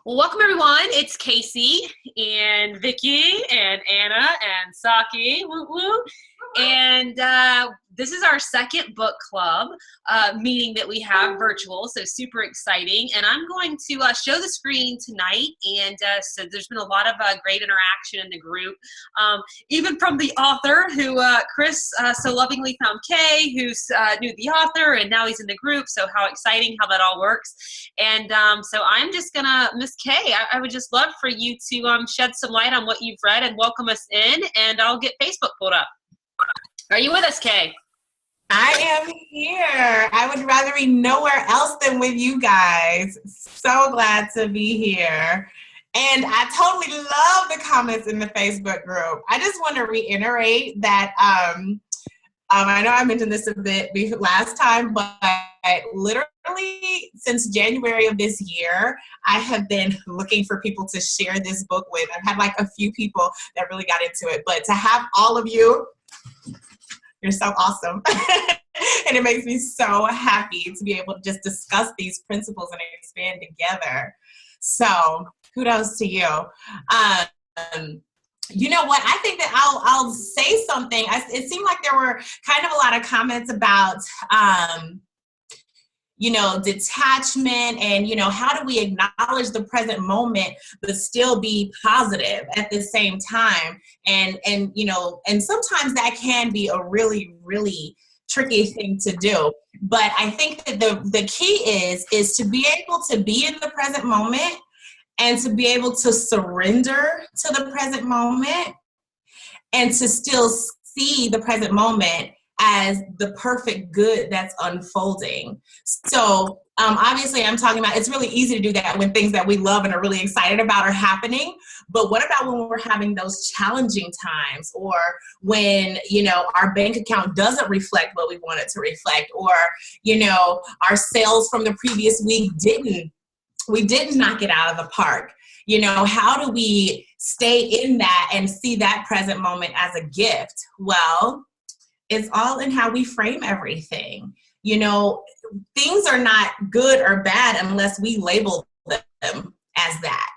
Well, welcome everyone. It's Casey and Vicky and Anna and Saki. Woo woo. And this is our second book club meeting that we have virtual, so super exciting. And I'm going to show the screen tonight. And so there's been a lot of great interaction in the group, even from the author who Chris so lovingly found Kay, who's knew the author, and now he's in the group. So how exciting how that all works. And so I'm just gonna, Miss Kay, I would just love for you to shed some light on what you've read and welcome us in, and I'll get Facebook pulled up. Are you with us, Kay? I am here. I would rather be nowhere else than with you guys. So glad to be here. And I totally love the comments in the Facebook group. I just want to reiterate that I know I mentioned this a bit last time, but literally since January of this year, I have been looking for people to share this book with. I've had like a few people that really got into it, but to have all of you, you're so awesome. And it makes me so happy to be able to just discuss these principles and expand together. So kudos to you. You know what? I think that I'll say something. It seemed like there were kind of a lot of comments about, detachment and, how do we acknowledge the present moment, but still be positive at the same time. And sometimes that can be a really, really tricky thing to do. But I think that the key is to be able to be in the present moment and to be able to surrender to the present moment and to still see the present moment as the perfect good that's unfolding. So obviously I'm talking about, it's really easy to do that when things that we love and are really excited about are happening. But what about when we're having those challenging times, or when, our bank account doesn't reflect what we want it to reflect, or, our sales from the previous week we didn't knock it out of the park? How do we stay in that and see that present moment as a gift? Well, it's all in how we frame everything. Things are not good or bad unless we label them as that.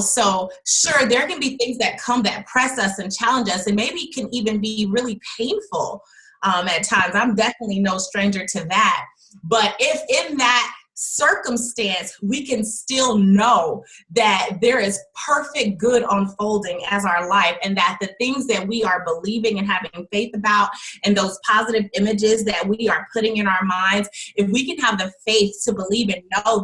So sure, there can be things that come that press us and challenge us, and maybe can even be really painful at times. I'm definitely no stranger to that. But if in that circumstance we can still know that there is perfect good unfolding as our life, and that the things that we are believing and having faith about, and those positive images that we are putting in our minds, if we can have the faith to believe and know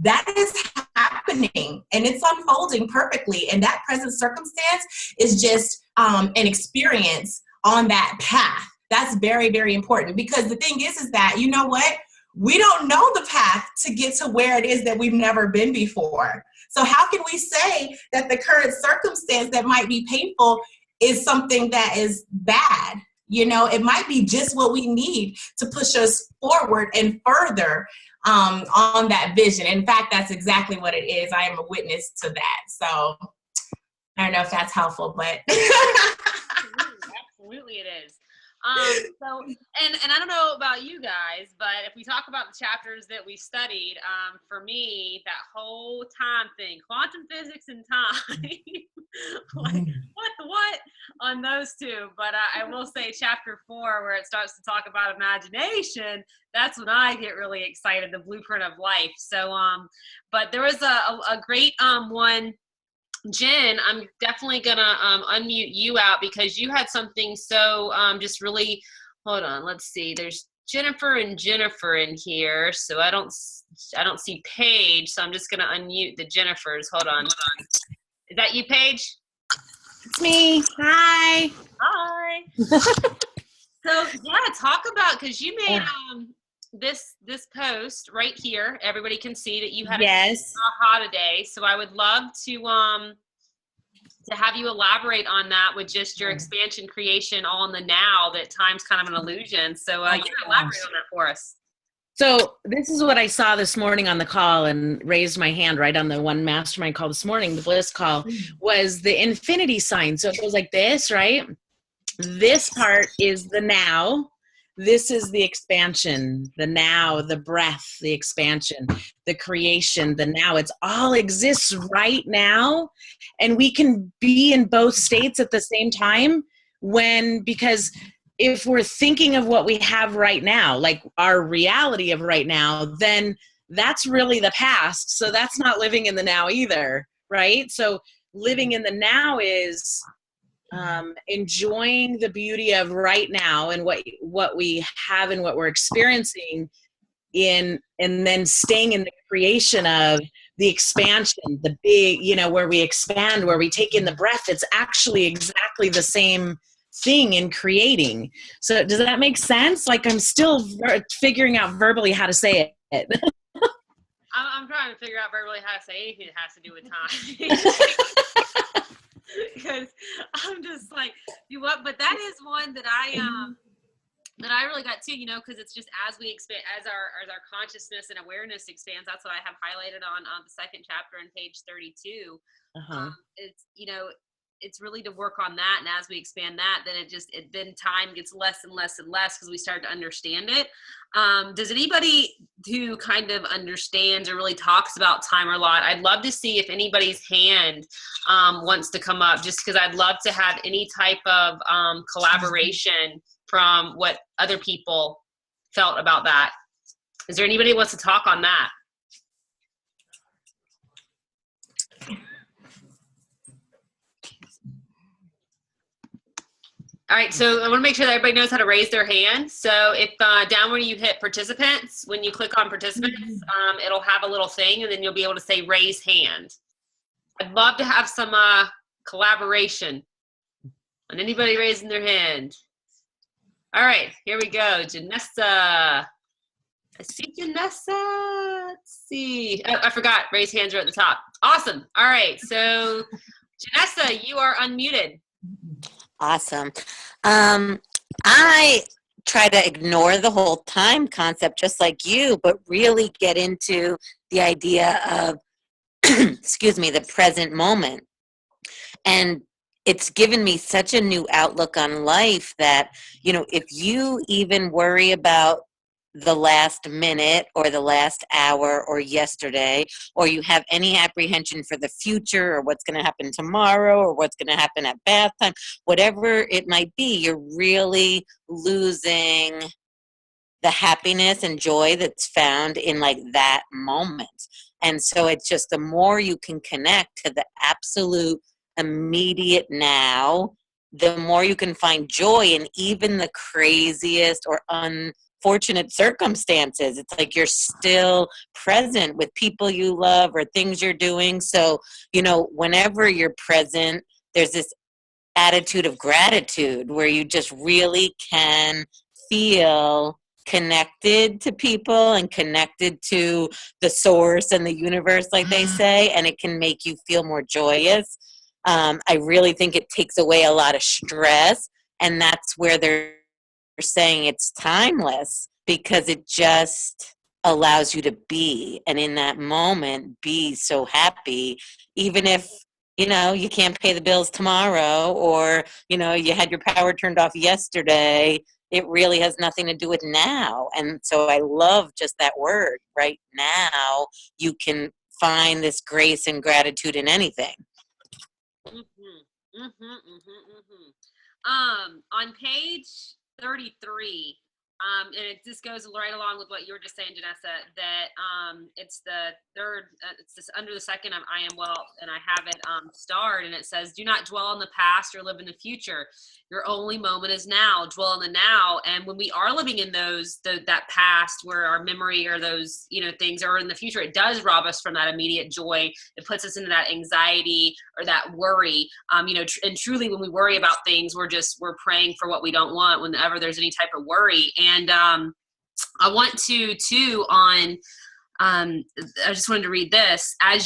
that is happening and it's unfolding perfectly, and that present circumstance is just an experience on that path, that's very, very important. Because the thing is that, you know what? We don't know the path to get to where it is that we've never been before. So how can we say that the current circumstance that might be painful is something that is bad? It might be just what we need to push us forward and further on that vision. In fact, that's exactly what it is. I am a witness to that. So I don't know if that's helpful, but Absolutely it is. And I don't know about you guys, but if we talk about the chapters that we studied, for me, that whole time thing, quantum physics and time, like what on those two. But I will say chapter 4, where it starts to talk about imagination, that's when I get really excited, the blueprint of life. So, but there was a great one. Jen, I'm definitely gonna unmute you out because you had something so just really, hold on, let's see, there's Jennifer and Jennifer in here, so I don't see Paige, so I'm just gonna unmute the Jennifers. Hold on. Is that you, Paige? It's me. Hi. So yeah, talk about, because you made this post right here. Everybody can see that you had a aha today. So I would love to have you elaborate on that with just your expansion creation all in the now, that time's kind of an illusion. So elaborate on that for us. So this is what I saw this morning on the call, and raised my hand right on the one mastermind call this morning, the Bliss call, was the infinity sign. So it goes like this, right? This part is the now. this is the expansion, the now, the breath, the expansion, the creation, the now. It's all exists right now. And we can be in both states at the same time because if we're thinking of what we have right now, like our reality of right now, then that's really the past. So that's not living in the now either, right? So living in the now is enjoying the beauty of right now and what we have and what we're experiencing and then staying in the creation of the expansion, the big, where we expand, where we take in the breath. It's actually exactly the same thing in creating. So does that make sense? Like I'm still figuring out verbally how to say it. I'm trying to figure out verbally how to say anything that has to do with time. Because I'm just like, but that is one that I really got too, because it's just as we expand, as our consciousness and awareness expands. That's what I have highlighted on the second chapter on page 32. It's it's really to work on that, and as we expand that, then then time gets less and less and less because we start to understand it. Does anybody who kind of understands or really talks about time a lot? I'd love to see if anybody's hand wants to come up, just because I'd love to have any type of collaboration from what other people felt about that. Is there anybody who wants to talk on that? All right, so I want to make sure that everybody knows how to raise their hand. So if down where you hit participants, when you click on participants, it'll have a little thing, and then you'll be able to say raise hand. I'd love to have some collaboration on anybody raising their hand. All right, here we go. Janessa. I see Janessa. Let's see. Oh, I forgot. Raise hands are at the top. Awesome. All right, so Janessa, you are unmuted. Awesome. I try to ignore the whole time concept just like you, but really get into the idea of, excuse me, the present moment. And it's given me such a new outlook on life that, if you even worry about the last minute or the last hour or yesterday, or you have any apprehension for the future or what's going to happen tomorrow or what's going to happen at bath time, whatever it might be, you're really losing the happiness and joy that's found in like that moment. And so it's just the more you can connect to the absolute immediate now, the more you can find joy in even the craziest or unfortunate circumstances. It's like you're still present with people you love or things you're doing. So, whenever you're present, there's this attitude of gratitude where you just really can feel connected to people and connected to the source and the universe, like they say, and it can make you feel more joyous. I really think it takes away a lot of stress, and that's where they're saying it's timeless, because it just allows you to be, and in that moment be so happy, even if you can't pay the bills tomorrow, or you had your power turned off yesterday. It really has nothing to do with now. And so I love just that word, right now. You can find this grace and gratitude in anything. On page 33, and it just goes right along with what you were just saying, Janessa, that it's the third, it's just under the second of I am well, and I have it starred, and it says, do not dwell on the past or live in the future. Your only moment is now. Dwell in the now. And when we are living in that past where our memory or those things are in the future, it does rob us from that immediate joy. It puts us into that anxiety or that worry. And truly, when we worry about things, we're praying for what we don't want whenever there's any type of worry. And I want to too on. I just wanted to read this. And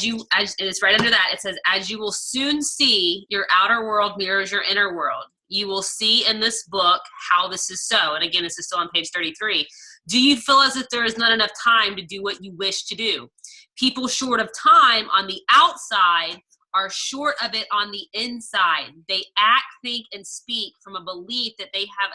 it's right under that. It says, as you will soon see, your outer world mirrors your inner world. You will see in this book how this is so. And again, this is still on page 33. Do you feel as if there is not enough time to do what you wish to do? People short of time on the outside are short of it on the inside. They act, think, and speak from a belief that they have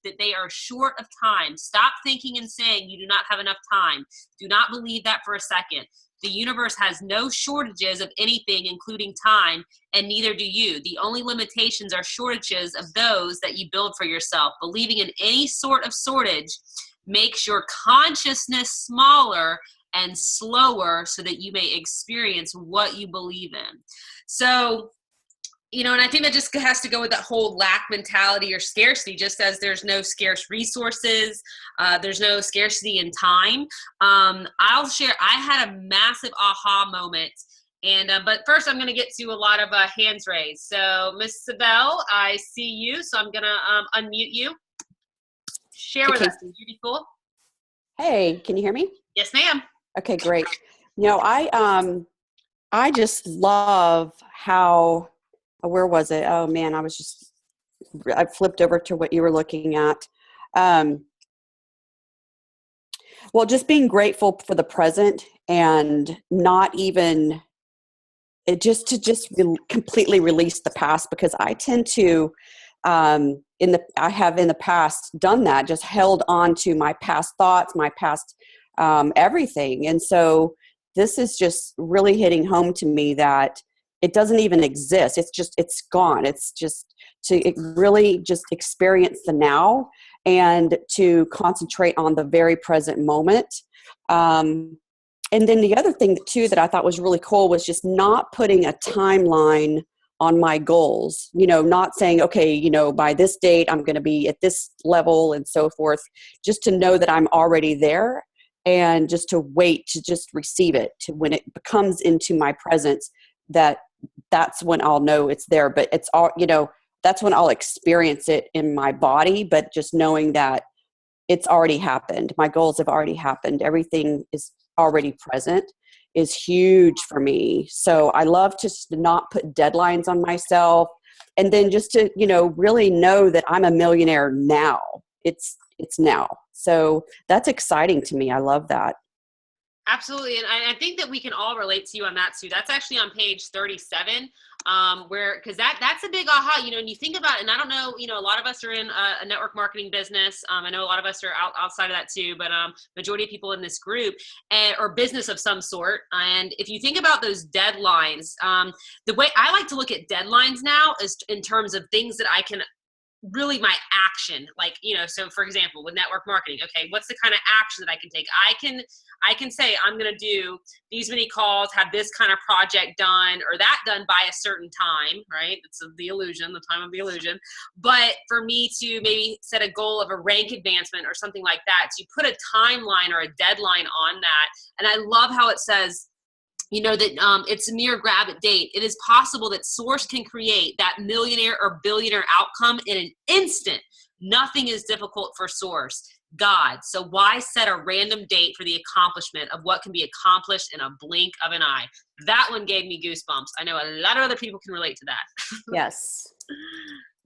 that they are short of time. Stop thinking and saying you do not have enough time. Do not believe that for a second. The universe has no shortages of anything, including time, and neither do you. The only limitations are shortages of those that you build for yourself. Believing in any sort of shortage makes your consciousness smaller and slower so that you may experience what you believe in. So, you know, and I think that just has to go with that whole lack mentality or scarcity, just as there's no scarce resources, there's no scarcity in time. I'll share, I had a massive aha moment. And, but first I'm going to get to a lot of hands raised. So Miss Sibel, I see you. So I'm going to unmute you. Share with us, beautiful. Hey, can you hear me? Yes, ma'am. Okay, great. You know, I just love how, where was it? Oh man, I flipped over to what you were looking at. Well, just being grateful for the present and not even completely release the past, because I tend to, I have in the past done that, just held on to my past thoughts, my past everything. And so this is just really hitting home to me that it doesn't even exist. It's gone. It's just really just experience the now and to concentrate on the very present moment. And then the other thing too that I thought was really cool was just not putting a timeline on my goals, you know, not saying, okay, you know, by this date, I'm going to be at this level and so forth, just to know that I'm already there and just to wait to just receive it to when it comes into my presence, that's when I'll know it's there. But it's all, you know, that's when I'll experience it in my body, but just knowing that it's already happened. My goals have already happened. Everything is already present is huge for me. So I love to not put deadlines on myself, and then just to, you know, really know that I'm a millionaire now. It's now. So that's exciting to me. I love that. Absolutely. And I think that we can all relate to you on that too. That's actually on page 37, because that's a big aha, you know, and you think about it, and I don't know, you know, a lot of us are in a network marketing business. I know a lot of us are outside of that too, but majority of people in this group or business of some sort. And if you think about those deadlines, the way I like to look at deadlines now is in terms of things that I can really my action, like, you know, so for example, with network marketing, okay, what's the kind of action that I can take? I can say, I'm going to do these many calls, have this kind of project done or that done by a certain time, right? It's the illusion, the time of the illusion. But for me to maybe set a goal of a rank advancement or something like that, so you put a timeline or a deadline on that. And I love how it says, you know, that it's a mere grab at date. It is possible that Source can create that millionaire or billionaire outcome in an instant. Nothing is difficult for Source, God. So why set a random date for the accomplishment of what can be accomplished in a blink of an eye? That one gave me goosebumps. I know a lot of other people can relate to that. Yes.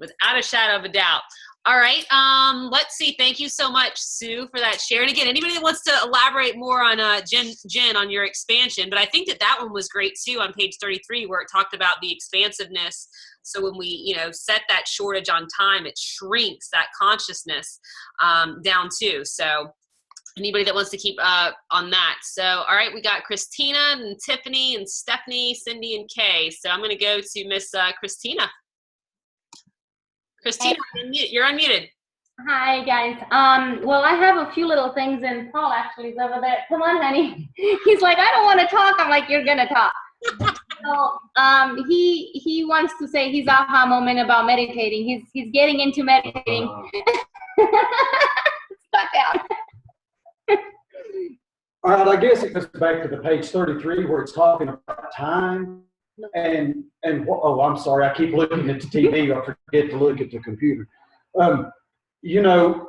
Without a shadow of a doubt. All right. Let's see. Thank you so much, Sue, for that share. And again, anybody that wants to elaborate more on Jen, on your expansion, but I think that one was great too on page 33, where it talked about the expansiveness. So when we, you know, set that shortage on time, it shrinks that consciousness down too. So anybody that wants to keep on that. So, all right, we got Christina and Tiffany and Stephanie, Cindy and Kay. So I'm going to go to Miss Christina. Christina, you're unmuted. Hi, guys. Well, I have a few little things, and Paul actually is over there. Come on, honey. He's like, I don't want to talk. I'm like, you're going to talk. So he wants to say his aha moment about meditating. He's getting into meditating. Stuck down. All right, I guess it goes back to the page 33 where it's talking about time. And oh, I'm sorry, I keep looking at the TV. I forget to look at the computer. You know,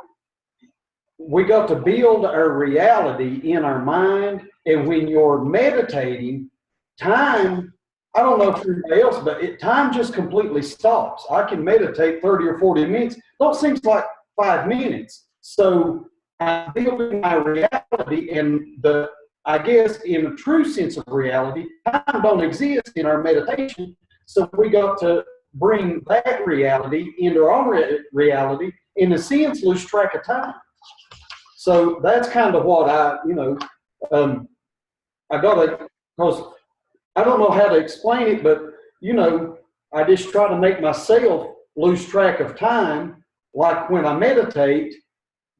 we got to build our reality in our mind, and when you're meditating, time, I don't know if anybody else, but time just completely stops. I can meditate 30 or 40 minutes. Don't seem like 5 minutes. So I'm building my reality, and I guess in a true sense of reality, time don't exist in our meditation. So we got to bring that reality into our reality, in a sense, lose track of time. So that's kind of what I got to, because I don't know how to explain it, but, I just try to make myself lose track of time, like when I meditate,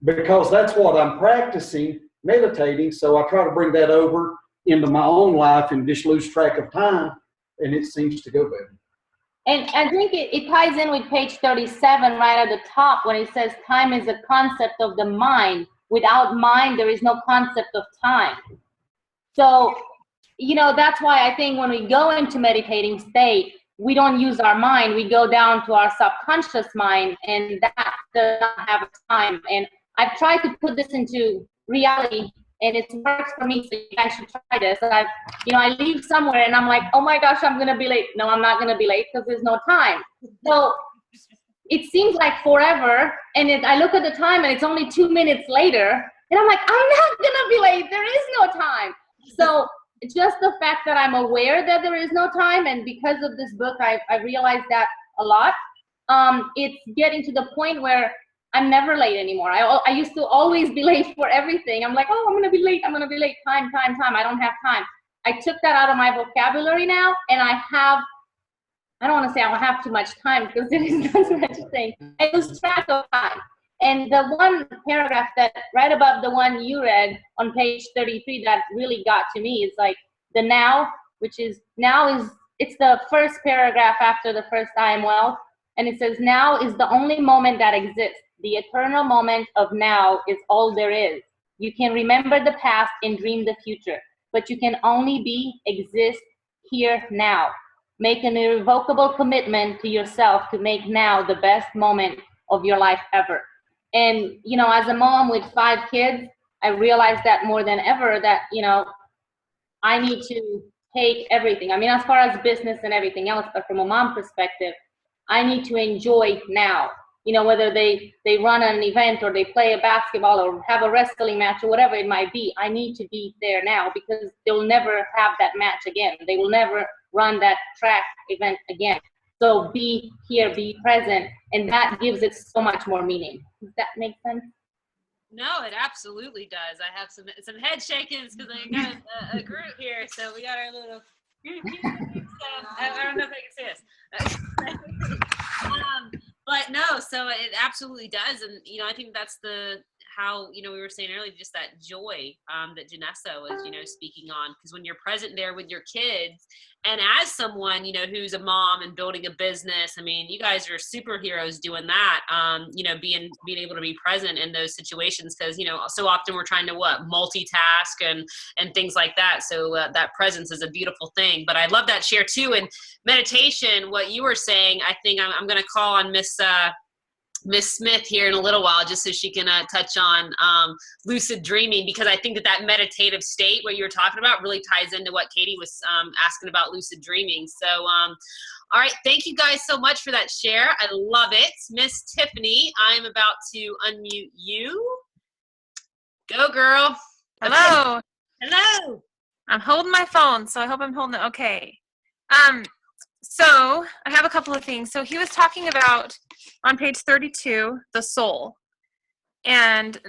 because that's what I'm practicing, meditating. So I try to bring that over into my own life and just lose track of time, and it seems to go better. And I think it ties in with page 37 right at the top when it says time is a concept of the mind. Without mind, there is no concept of time. So, that's why I think when we go into meditating state, we don't use our mind. We go down to our subconscious mind, and that does not have time. And I've tried to put this into reality, and it works for me, so you guys should try this. And I leave somewhere, and I'm like, oh my gosh, I'm going to be late. No, I'm not going to be late because there's no time. So it seems like forever, and I look at the time, and it's only 2 minutes later, and I'm like, I'm not going to be late. There is no time. So just the fact that I'm aware that there is no time, and because of this book, I realized that a lot. It's getting to the point where I'm never late anymore. I used to always be late for everything. I'm like, oh, I'm going to be late. I'm going to be late. Time. I don't have time. I took that out of my vocabulary now, and I don't want to say I don't have too much time, because there is no such a thing. I lose track of time. And the one paragraph that right above the one you read on page 33 that really got to me is like the now, which is it's the first paragraph after the first I am wealth. And it says, now is the only moment that exists. The eternal moment of now is all there is. You can remember the past and dream the future, but you can only exist here now. Make an irrevocable commitment to yourself to make now the best moment of your life ever. And, as a mom with 5 kids, I realized that more than ever that, I need to take everything. I mean, as far as business and everything else, but from a mom perspective, I need to enjoy now. Whether they run an event or they play a basketball or have a wrestling match or whatever it might be, I need to be there now, because they'll never have that match again. They will never run that track event again. So be here, be present, and that gives it so much more meaning. Does that make sense? No, it absolutely does. I have some head shakings because I got a group here, so we got our little group here. So I don't know if I can see us. But no, so it absolutely does, and I think that's how we were saying earlier, just that joy that Janessa was speaking on, because when you're present there with your kids, and as someone who's a mom and building a business, I mean, you guys are superheroes doing that. Being able to be present in those situations, because so often we're trying to multitask and things like that. So that presence is a beautiful thing. But I love that share too. And meditation, what you were saying, I think I'm going to call on Miss Smith here in a little while, just so she can touch on lucid dreaming, because I think that meditative state what you were talking about really ties into what Katie was asking about lucid dreaming. So, all right, thank you guys so much for that share. I love it. Miss Tiffany, I'm about to unmute you. Go, girl. Hello. Hello. I'm holding my phone, so I hope I'm holding it okay. So I have a couple of things. So he was talking about, on page 32, the soul. And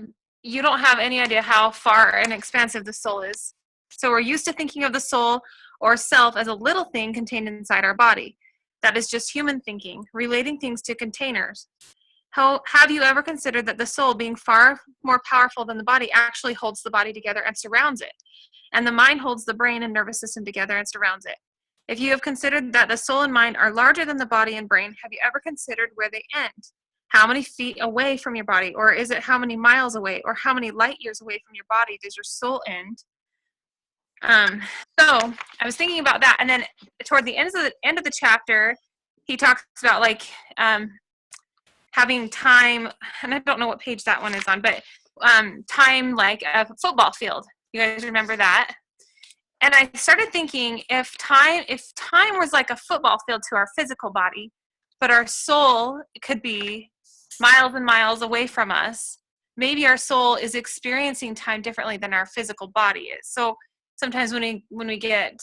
you don't have any idea how far and expansive the soul is. So we're used to thinking of the soul or self as a little thing contained inside our body. That is just human thinking, relating things to containers. How have you ever considered that the soul, being far more powerful than the body, actually holds the body together and surrounds it? And the mind holds the brain and nervous system together and surrounds it. If you have considered that the soul and mind are larger than the body and brain, have you ever considered where they end? How many feet away from your body? Or is it how many miles away? Or how many light years away from your body does your soul end? So I was thinking about that. And then toward the end of the chapter, he talks about having time, and I don't know what page that one is on, but time like a football field. You guys remember that? And I started thinking, if time was like a football field to our physical body, but our soul could be miles and miles away from us, maybe our soul is experiencing time differently than our physical body is. So sometimes when we get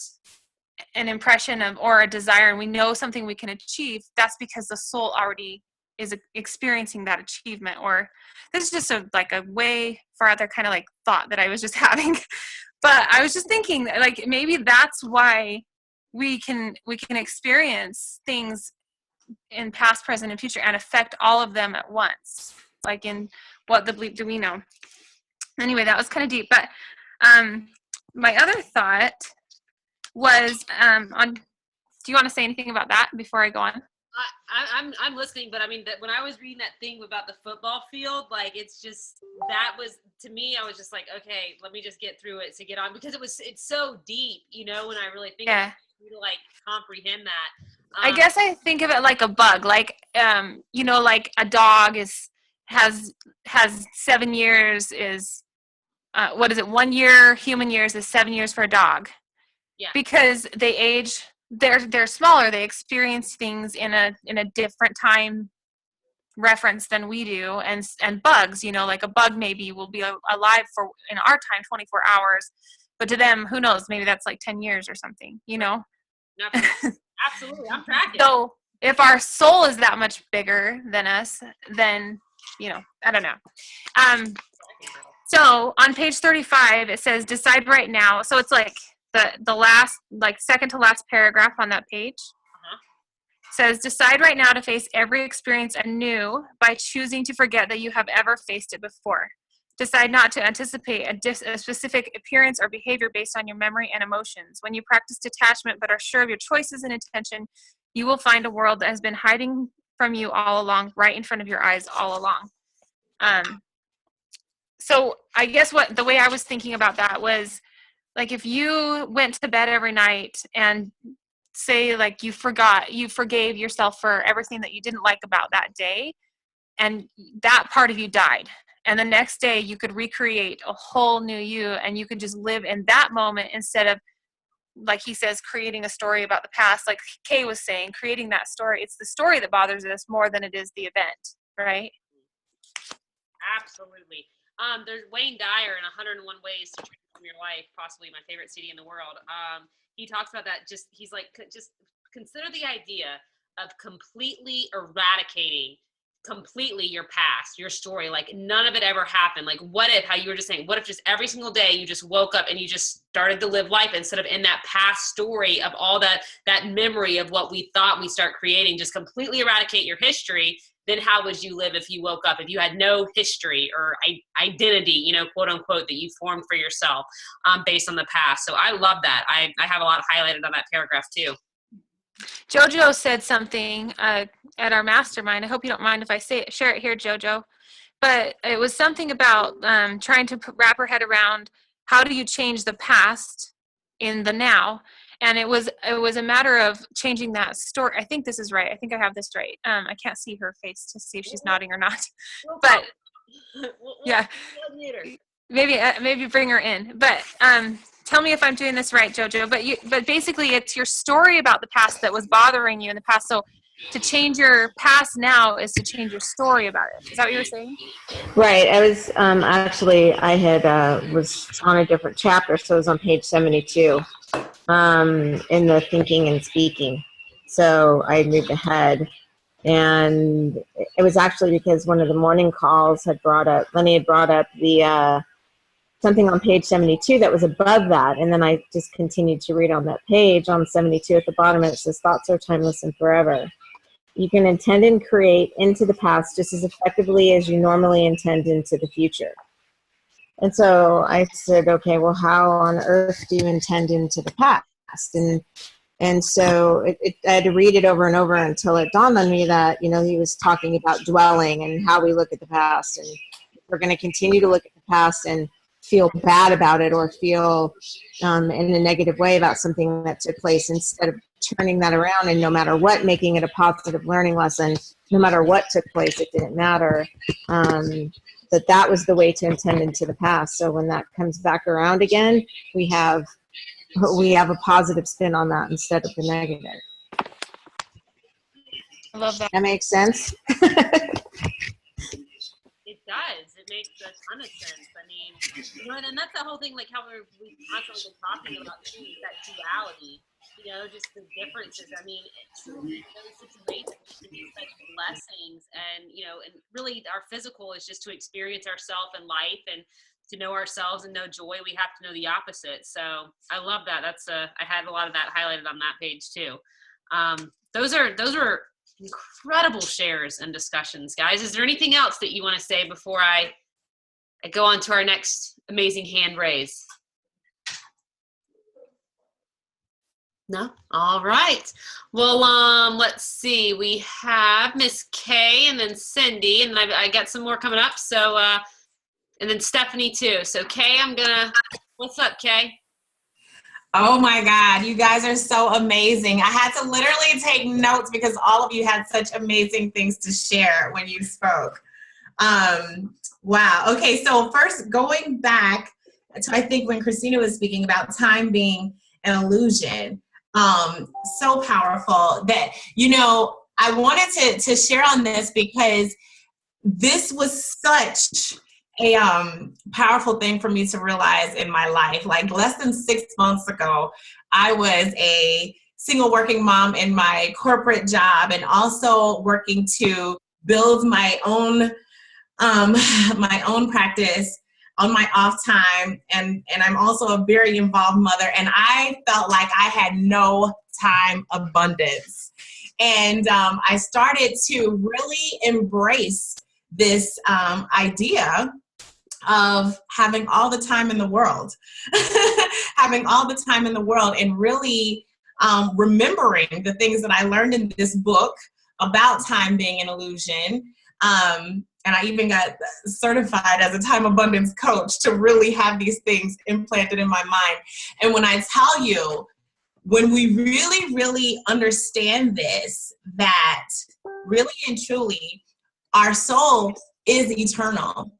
an impression of or a desire and we know something we can achieve, that's because the soul already is experiencing that achievement. Or this is just a way farther kind of like thought that I was just having. But I was just thinking like maybe that's why we can experience things in past, present, and future and affect all of them at once. Like in What the Bleep Do We Know? Anyway, that was kind of deep. But my other thought was on. Do you want to say anything about that before I go on? I'm listening, but I mean, when I was reading that thing about the football field, like it's just that was to me. I was just like, okay, let me just get through it to get on because it's so deep, when I really think Yeah. to like comprehend that. I guess I think of it like a bug, like like a dog has 7 years is what is it? 1 year human years is 7 years for a dog. Yeah. Because they age. They're smaller. They experience things in a different time reference than we do. And bugs, like a bug maybe will be alive for in our time 24 hours, but to them, who knows? Maybe that's like 10 years or something. No, absolutely, I'm tracking. So if our soul is that much bigger than us, then I don't know. So on page 35, it says decide right now. So it's like the last, like second to last paragraph on that page. Says decide right now to face every experience anew by choosing to forget that you have ever faced it before. Decide not to anticipate a specific appearance or behavior based on your memory and emotions. When you practice detachment but are sure of your choices and intention, you will find a world that has been hiding from you all along, right in front of your eyes all along. So I guess the way I was thinking about that was, like, if you went to bed every night and say, like, you forgave yourself for everything that you didn't like about that day, and that part of you died. And the next day you could recreate a whole new you, and you could just live in that moment instead of, like he says, creating a story about the past. Like Kay was saying, creating that story. It's the story that bothers us more than it is the event, right? Absolutely. There's Wayne Dyer in 101 Ways to Transform Your Life, possibly my favorite CD in the world. He talks about that. He's like, just consider the idea of completely eradicating your past, your story, like none of it ever happened. Like what if, how you were just saying, what if just every single day you just woke up and you just started to live life instead of in that past story of all that memory of what we thought we start creating, just completely eradicate your history. Then how would you live if you woke up, if you had no history or identity, quote unquote, that you formed for yourself based on the past. So I love that. I have a lot highlighted on that paragraph too. Jojo said something at our mastermind. I hope you don't mind if I share it here, Jojo. But it was something about trying to wrap her head around how do you change the past in the now. And it was a matter of changing that story. I think this is right. I think I have this right. I can't see her face to see if she's nodding or not. But yeah, maybe bring her in. But tell me if I'm doing this right, Jojo. But basically, it's your story about the past that was bothering you in the past. So to change your past now is to change your story about it. Is that what you were saying? Right. I was actually I had was on a different chapter, so it was on page 72 in the thinking and speaking. So I moved ahead, and it was actually because one of the morning calls Lenny had brought up the something on page 72 that was above that, and then I just continued to read on that page on 72 at the bottom, and it says thoughts are timeless and forever. You can intend and create into the past just as effectively as you normally intend into the future. And so I said, okay, well, how on earth do you intend into the past? And so I had to read it over and over until it dawned on me that, he was talking about dwelling and how we look at the past. And we're going to continue to look at the past and feel bad about it or feel in a negative way about something that took place, instead of turning that around and no matter what, making it a positive learning lesson. No matter what took place, it didn't matter. That was the way to intend into the past. So when that comes back around again, we have a positive spin on that instead of the negative. I love that. That makes sense. It does. It makes a ton of sense. I mean, and that's the whole thing, like how we've constantly been talking about too, that duality, just the differences. I mean, those situations can be such blessings, and really our physical is just to experience ourselves in life, and to know ourselves and know joy, we have to know the opposite. So I love that. I had a lot of that highlighted on that page too. Those are incredible shares and discussions, guys. Is there anything else that you want to say before I go on to our next amazing hand raise? No? All right. Well, let's see. We have Miss Kay and then Cindy, and I got some more coming up. So, and then Stephanie too. So Kay, what's up, Kay? Oh my God, you guys are so amazing. I had to literally take notes because all of you had such amazing things to share when you spoke. Wow. Okay, so first going back to, I think when Christina was speaking about time being an illusion, so powerful that, I wanted to share on this because this was such a powerful thing for me to realize in my life. Like less than 6 months ago, I was a single working mom in my corporate job and also working to build my own practice on my off time. And I'm also a very involved mother. And I felt like I had no time abundance. And I started to really embrace this idea of having all the time in the world, and really remembering the things that I learned in this book about time being an illusion. And I even got certified as a time abundance coach to really have these things implanted in my mind. And when I tell you, when we really, really understand this, that really and truly our soul is eternal.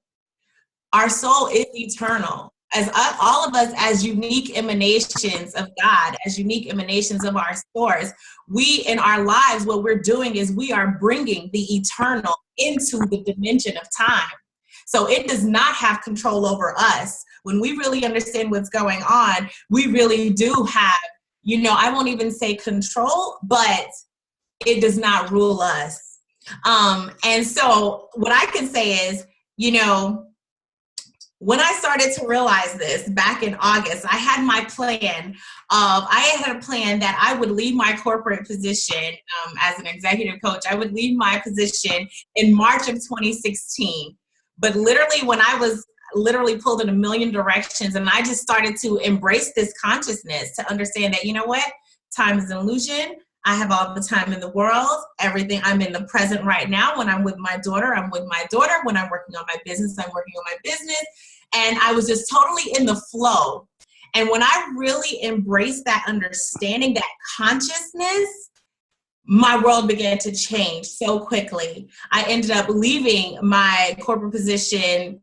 Our soul is eternal. As all of us, as unique emanations of God, as unique emanations of our source, we in our lives, what we're doing is we are bringing the eternal into the dimension of time. So it does not have control over us. When we really understand what's going on, we really do have, I won't even say control, but it does not rule us. And so what I can say is, when I started to realize this back in August, I had my plan that I would leave my corporate position as an executive coach. I would leave my position in March of 2016. But literally when I was pulled in a million directions, and I just started to embrace this consciousness to understand that, time is an illusion. I have all the time in the world, everything. I'm in the present right now. When I'm with my daughter, I'm with my daughter. When I'm working on my business, I'm working on my business. And I was just totally in the flow. And when I really embraced that understanding, that consciousness, my world began to change so quickly. I ended up leaving my corporate position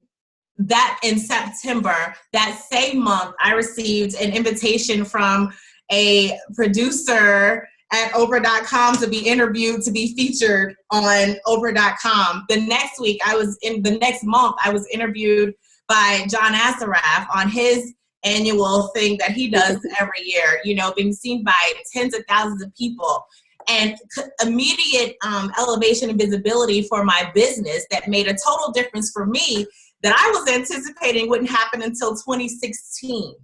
that in September. That same month, I received an invitation from a producer at Oprah.com to be interviewed, to be featured on Oprah.com. The next month, I was interviewed by John Assaraf on his annual thing that he does every year, being seen by tens of thousands of people, and immediate elevation and visibility for my business that made a total difference for me that I was anticipating wouldn't happen until 2016.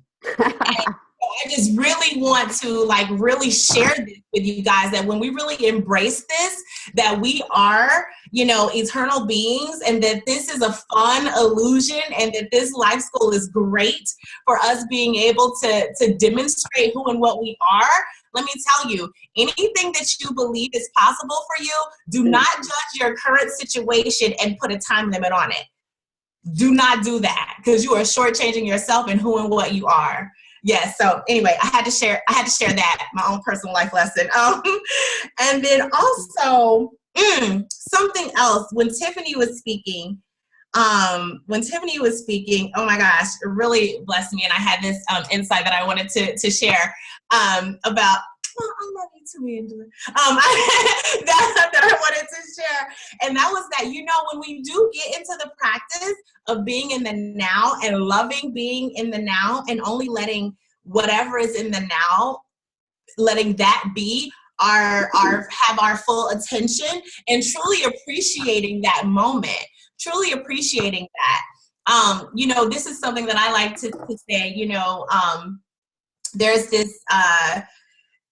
I just really want to really share this with you guys, that when we really embrace this, that we are, eternal beings, and that this is a fun illusion, and that this life school is great for us being able to demonstrate who and what we are. Let me tell you, anything that you believe is possible for you, do not judge your current situation and put a time limit on it. Do not do that, because you are shortchanging yourself and who and what you are. Yes. So anyway, I had to share that, my own personal life lesson. And then also something else, when Tiffany was speaking, oh my gosh, it really blessed me. And I had this insight that I wanted to share about Oh, I love you too, Angela. That I wanted to share. And that was that, when we do get into the practice of being in the now and loving being in the now and only letting whatever is in the now, letting that be have our full attention and truly appreciating that moment, truly appreciating that. This is something that I like to say, there's this,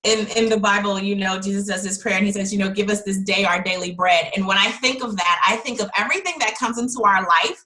in the Bible, Jesus does this prayer and he says, give us this day our daily bread. And when I think of that, I think of everything that comes into our life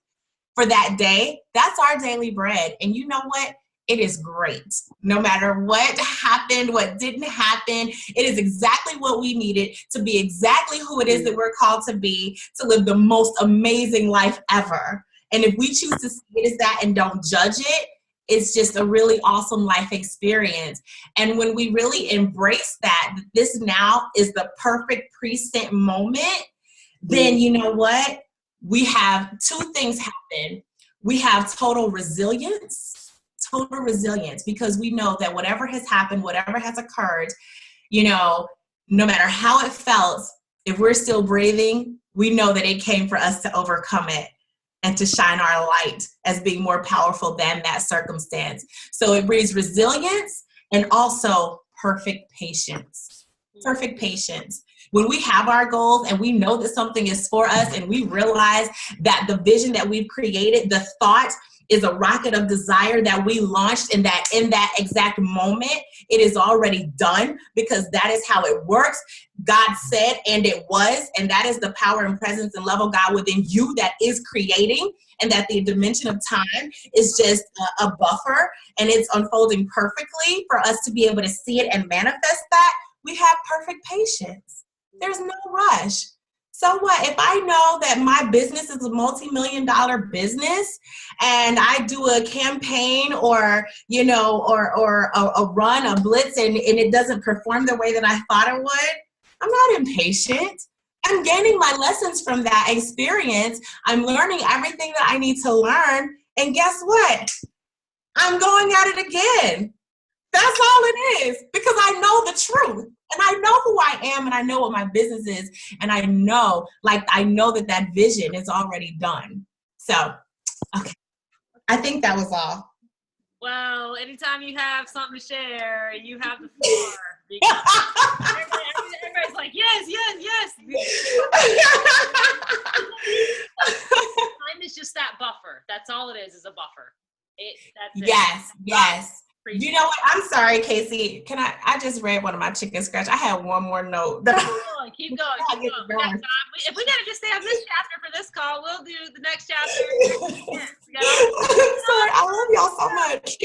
for that day. That's our daily bread. And you know what? It is great. No matter what happened, what didn't happen, it is exactly what we needed to be exactly who it is that we're called to be, to live the most amazing life ever. And if we choose to see it as that and don't judge it, it's just a really awesome life experience. And when we really embrace that this now is the perfect preset moment, then you know what? We have two things happen. We have total resilience, because we know that whatever has happened, whatever has occurred, no matter how it felt, if we're still breathing, we know that it came for us to overcome it and to shine our light as being more powerful than that circumstance. So it breeds resilience and also perfect patience. Perfect patience. When we have our goals and we know that something is for us and we realize that the vision that we've created, the thought is a rocket of desire that we launched, and that in that exact moment, it is already done, because that is how it works. God said, and it was, and that is the power and presence and love of God within you that is creating, and that the dimension of time is just a buffer, and it's unfolding perfectly for us to be able to see it and manifest that. We have perfect patience. There's no rush. So what? If I know that my business is a multi-million-dollar business and I do a campaign or a run, a blitz, and it doesn't perform the way that I thought it would, I'm not impatient. I'm gaining my lessons from that experience. I'm learning everything that I need to learn. And guess what? I'm going at it again. That's all it is, because I know the truth. And I know who I am, and I know what my business is, and I know that vision is already done. So, okay. I think that was all. Well, anytime you have something to share, you have the floor. Because everybody's like, yes. Time is just that buffer. That's all it is a buffer. That's it. Yes. You know what? I'm sorry, Casey. I just read one of my chicken scratch. I had one more note. Keep going. If we gotta just stay on this chapter for this call, we'll do the next chapter. Sorry, I love y'all so much.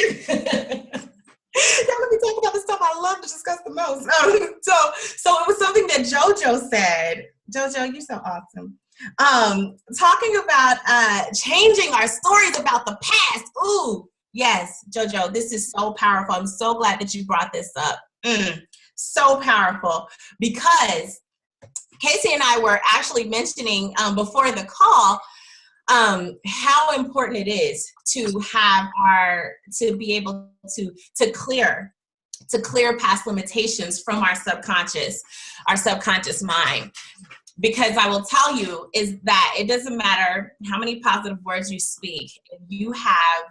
Y'all let me talk about the stuff I love to discuss the most. So it was something that JoJo said. JoJo, you're so awesome. Talking about changing our stories about the past. Ooh. Yes, JoJo, this is so powerful. I'm so glad that you brought this up. So powerful, because Casey and I were actually mentioning before the call how important it is to be able to clear past limitations from our subconscious mind. Because I will tell you is that it doesn't matter how many positive words you speak, if you have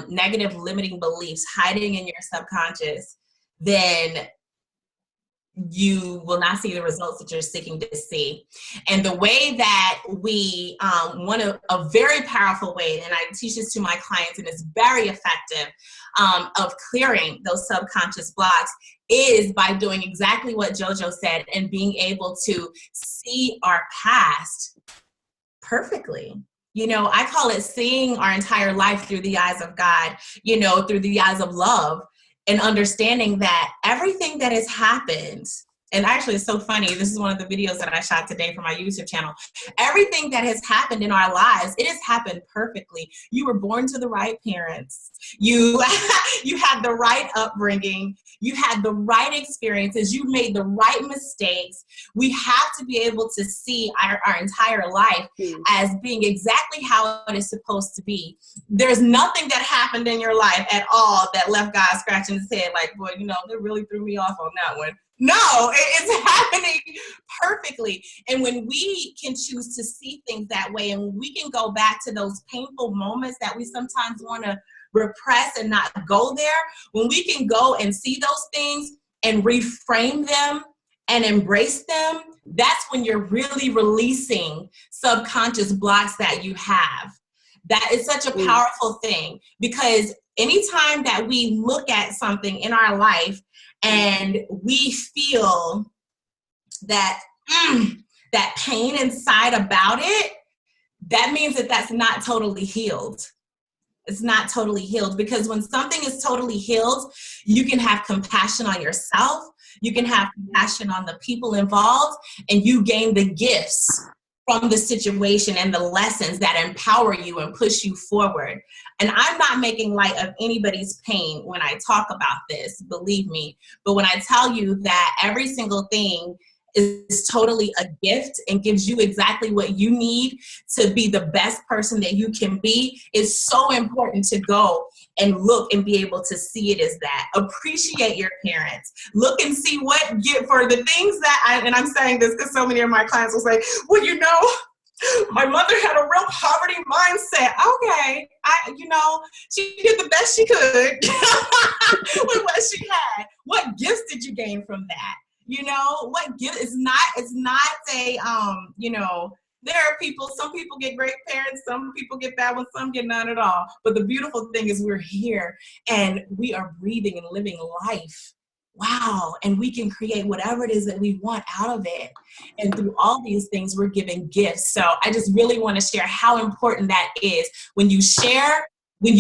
negative limiting beliefs hiding in your subconscious, then you will not see the results that you're seeking to see. And the way that we, a very powerful way, and I teach this to my clients, and it's very effective, of clearing those subconscious blocks, is by doing exactly what JoJo said and being able to see our past perfectly. I call it seeing our entire life through the eyes of God, through the eyes of love, and understanding that everything that has happened and actually it's so funny, this is one of the videos that I shot today for my YouTube channel. Everything that has happened in our lives, it has happened perfectly. You were born to the right parents. You had the right upbringing. You had the right experiences. You made the right mistakes. We have to be able to see our entire life as being exactly how it is supposed to be. There's nothing that happened in your life at all that left God scratching his head like, boy, they really threw me off on that one. No, it's happening perfectly. And when we can choose to see things that way, and we can go back to those painful moments that we sometimes want to repress and not go there, when we can go and see those things and reframe them and embrace them, that's when you're really releasing subconscious blocks that you have. That is such a powerful thing, because anytime that we look at something in our life and we feel that that pain inside about it, that means that that's not totally healed. It's not totally healed, because when something is totally healed, you can have compassion on yourself, you can have compassion on the people involved, and you gain the gifts from the situation and the lessons that empower you and push you forward. And I'm not making light of anybody's pain when I talk about this, believe me. But when I tell you that every single thing is totally a gift and gives you exactly what you need to be the best person that you can be, it's so important to go and look and be able to see it as that. Appreciate your parents. Look and see what for the things that and I'm saying this because so many of my clients will say, well, my mother had a real poverty mindset. Okay, she did the best she could with what she had. What gifts did you gain from that? What gift? It's not a, there are some people get great parents, some people get bad ones, some get none at all. But the beautiful thing is we're here and we are breathing and living life. Wow. And we can create whatever it is that we want out of it. And through all these things, we're giving gifts. So I just really want to share how important that is. When you share, when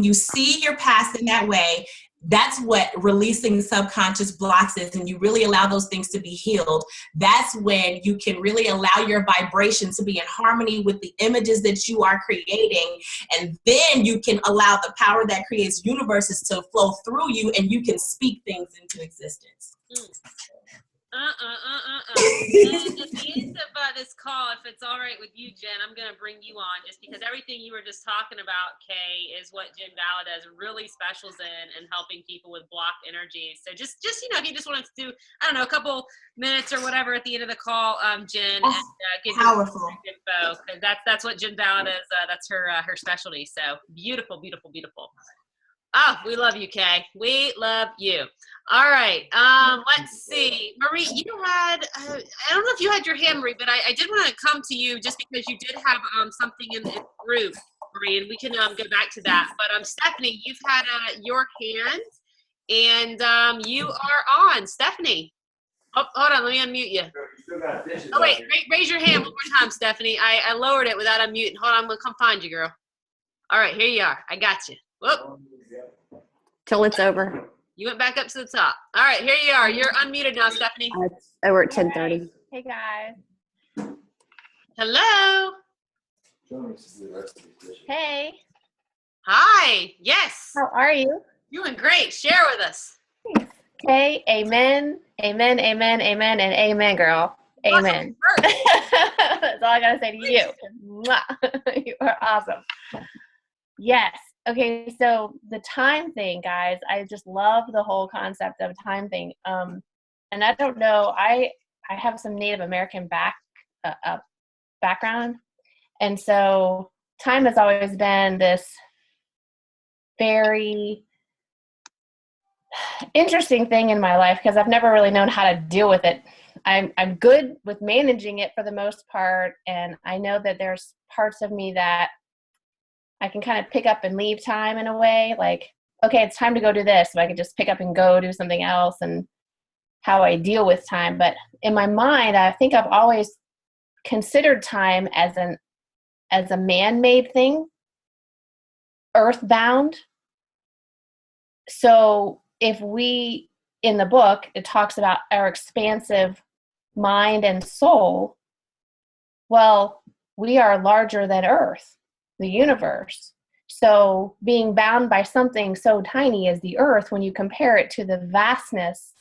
you see your past in that way, that's what releasing subconscious blocks is, and you really allow those things to be healed. That's when you can really allow your vibration to be in harmony with the images that you are creating, and then you can allow the power that creates universes to flow through you, and you can speak things into existence. And at the end of this call, if it's all right with you, Jen, I'm going to bring you on just because everything you were just talking about, Kay, is what Jen Valadez really specials in helping people with blocked energy. So just if you just wanted to do, I don't know, a couple minutes or whatever at the end of the call, Jen, and give powerful info, because that's what Jen Valadez, that's her specialty. So beautiful, beautiful, beautiful. Oh, we love you, Kay. We love you. All right. Let's see. Marie, you had, I don't know if you had your hand, Marie, but I did want to come to you just because you did have something in the group, Marie, and we can go back to that. But Stephanie, you've had your hand, and you are on. Stephanie. Oh, hold on. Let me unmute you. Oh, wait. Raise your hand one more time, Stephanie. I lowered it without unmuting. Hold on. I'm going to come find you, girl. All right. Here you are. I got you. Whoop. Till it's over. You went back up to the top. All right, here you are. You're unmuted now, Stephanie. It's over at 10:30. Hey guys. Hello. Hey. Hi. Yes. How are you? Doing great. Share with us. Okay. Amen. Amen. Amen. Amen. And amen, girl. Amen. That's all I gotta say to you. Mwah. You are awesome. Yes. Okay, so the time thing, guys, I just love the whole concept of time thing. And I don't know, I have some Native American background, and so time has always been this very interesting thing in my life because I've never really known how to deal with it. I'm good with managing it for the most part, and I know that there's parts of me that I can kind of pick up and leave time in a way, like, okay, it's time to go do this. So I can just pick up and go do something else, and how I deal with time. But in my mind, I think I've always considered time as a man-made thing, earthbound. So if we in the book, it talks about our expansive mind and soul. Well, we are larger than Earth, the universe. So being bound by something so tiny as the Earth, when you compare it to the vastness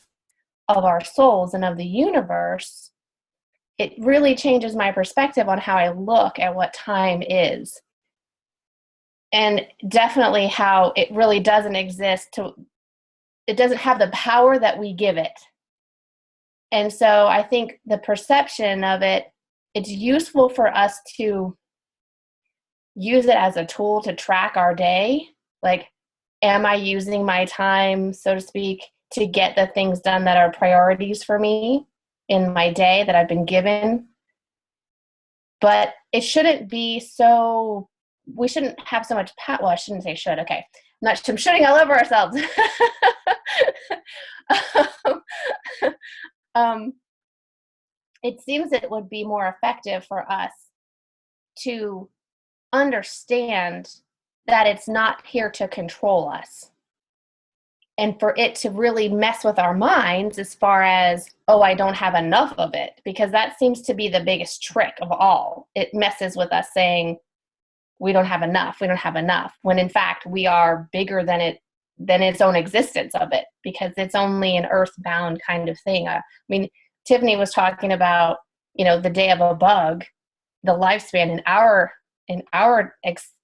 of our souls and of the universe, it really changes my perspective on how I look at what time is. And definitely how it really doesn't exist it doesn't have the power that we give it. And so I think the perception of it, it's useful for us to use it as a tool to track our day. Like, am I using my time, so to speak, to get the things done that are priorities for me in my day that I've been given? But it shouldn't be so, we shouldn't have so much well, I shouldn't say should, okay. I'm shooting all over ourselves. It seems it would be more effective for us to understand that it's not here to control us. And for it to really mess with our minds as far as, oh, I don't have enough of it, because that seems to be the biggest trick of all. It messes with us saying, we don't have enough, when in fact we are bigger than its own existence of it, because it's only an earthbound kind of thing. I mean, Tiffany was talking about, the day of a bug, the lifespan in our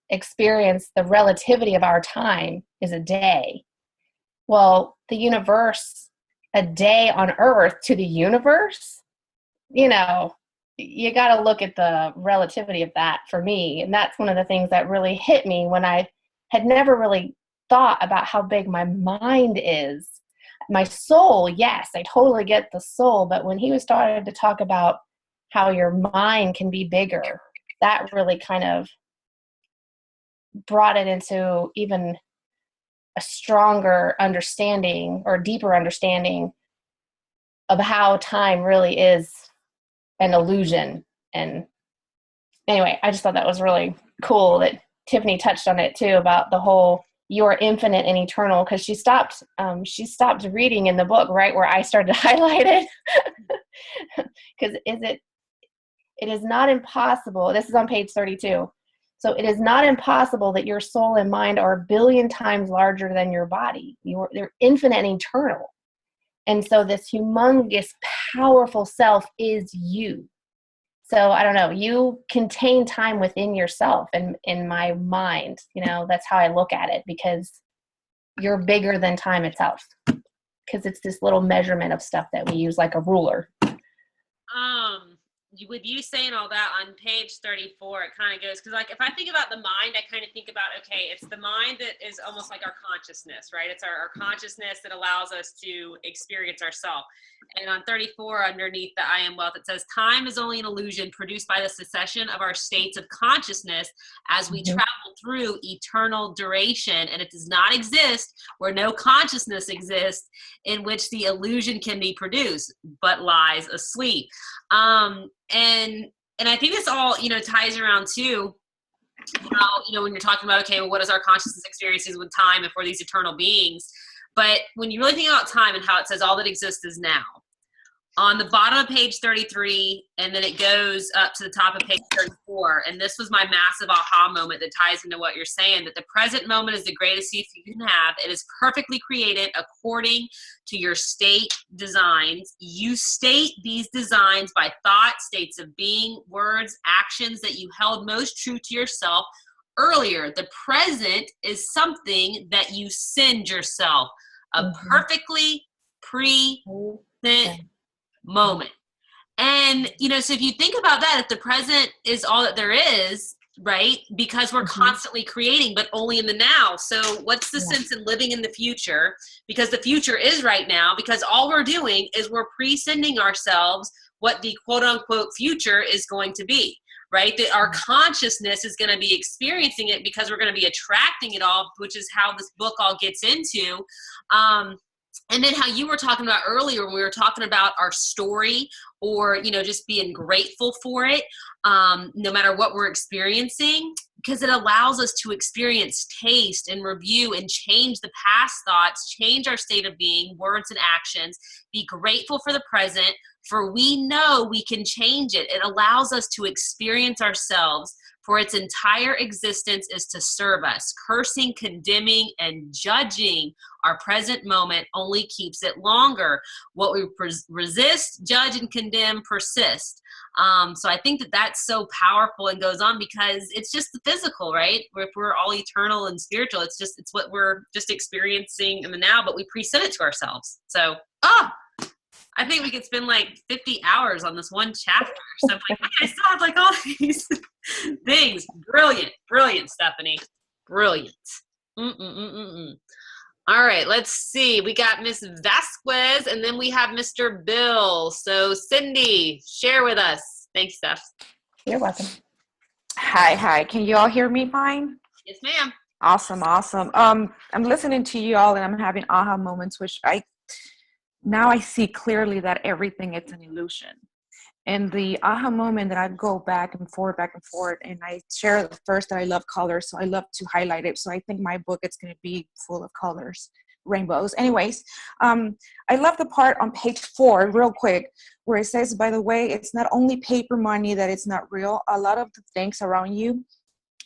experience, the relativity of our time is a day. Well, the universe, a day on Earth to the universe, you got to look at the relativity of that for me. And that's one of the things that really hit me when I had never really thought about how big my mind is. My soul, yes, I totally get the soul. But when he was starting to talk about how your mind can be bigger, that really kind of brought it into even a stronger understanding or deeper understanding of how time really is an illusion. And anyway, I just thought that was really cool that Tiffany touched on it too, about the whole you are infinite and eternal, because she stopped reading in the book right where I started to highlight it. Because it is not impossible. This is on page 32. So it is not impossible that your soul and mind are 1 billion times larger than your body. They're infinite and eternal. And so this humongous, powerful self is you. So I don't know, you contain time within yourself and in my mind, that's how I look at it, because you're bigger than time itself, because it's this little measurement of stuff that we use like a ruler. With you saying all that on page 34, it kind of goes, because like if I think about the mind, I kind of think about, okay, it's the mind that is almost like our consciousness, right? It's our consciousness that allows us to experience ourselves. And on 34, underneath the I am wealth, it says, time is only an illusion produced by the succession of our states of consciousness as we travel through eternal duration, and it does not exist where no consciousness exists in which the illusion can be produced, but lies asleep. And I think this all, ties around too, how, when you're talking about, okay, well, what is our consciousness experiences with time if we're these eternal beings? But when you really think about time and how it says all that exists is now, on the bottom of page 33, and then it goes up to the top of page 34, and this was my massive aha moment that ties into what you're saying, that the present moment is the greatest gift you can have. It is perfectly created according to your state designs. You state these designs by thought, states of being, words, actions that you held most true to yourself earlier. The present is something that you send yourself, a perfectly present moment. And so if you think about that, if the present is all that there is, right, because we're constantly creating but only in the now, so what's the sense in living in the future, because the future is right now, because all we're doing is we're pre-sending ourselves what the quote unquote future is going to be, right? That our consciousness is going to be experiencing it because we're going to be attracting it all, which is how this book all gets into. And then how you were talking about earlier when we were talking about our story, or, just being grateful for it, no matter what we're experiencing, because it allows us to experience, taste, and review and change the past thoughts, change our state of being, words and actions, be grateful for the present, for we know we can change it. It allows us to experience ourselves, for its entire existence is to serve us. Cursing, condemning, and judging our present moment only keeps it longer. What we resist, judge, and condemn persist. So I think that that's so powerful and goes on because it's just the physical, right? If we're all eternal and spiritual, it's what we're just experiencing in the now, but we preset it to ourselves. So, I think we could spend like 50 hours on this one chapter. So I'm like, I still have like all these things. Brilliant, Stephanie. Brilliant. All right, let's see. We got Miss Vasquez, and then we have Mr. Bill. So Cindy, share with us. Thanks, Steph. You're welcome. Hi. Can you all hear me fine? Yes, ma'am. Awesome. I'm listening to you all, and I'm having aha moments, which now I see clearly that everything is an illusion. And the aha moment that I go back and forth, and I share first that I love colors, so I love to highlight it. So I think my book is going to be full of colors, rainbows. Anyways, I love the part on page 4, real quick, where it says, by the way, it's not only paper money that it's not real. A lot of the things around you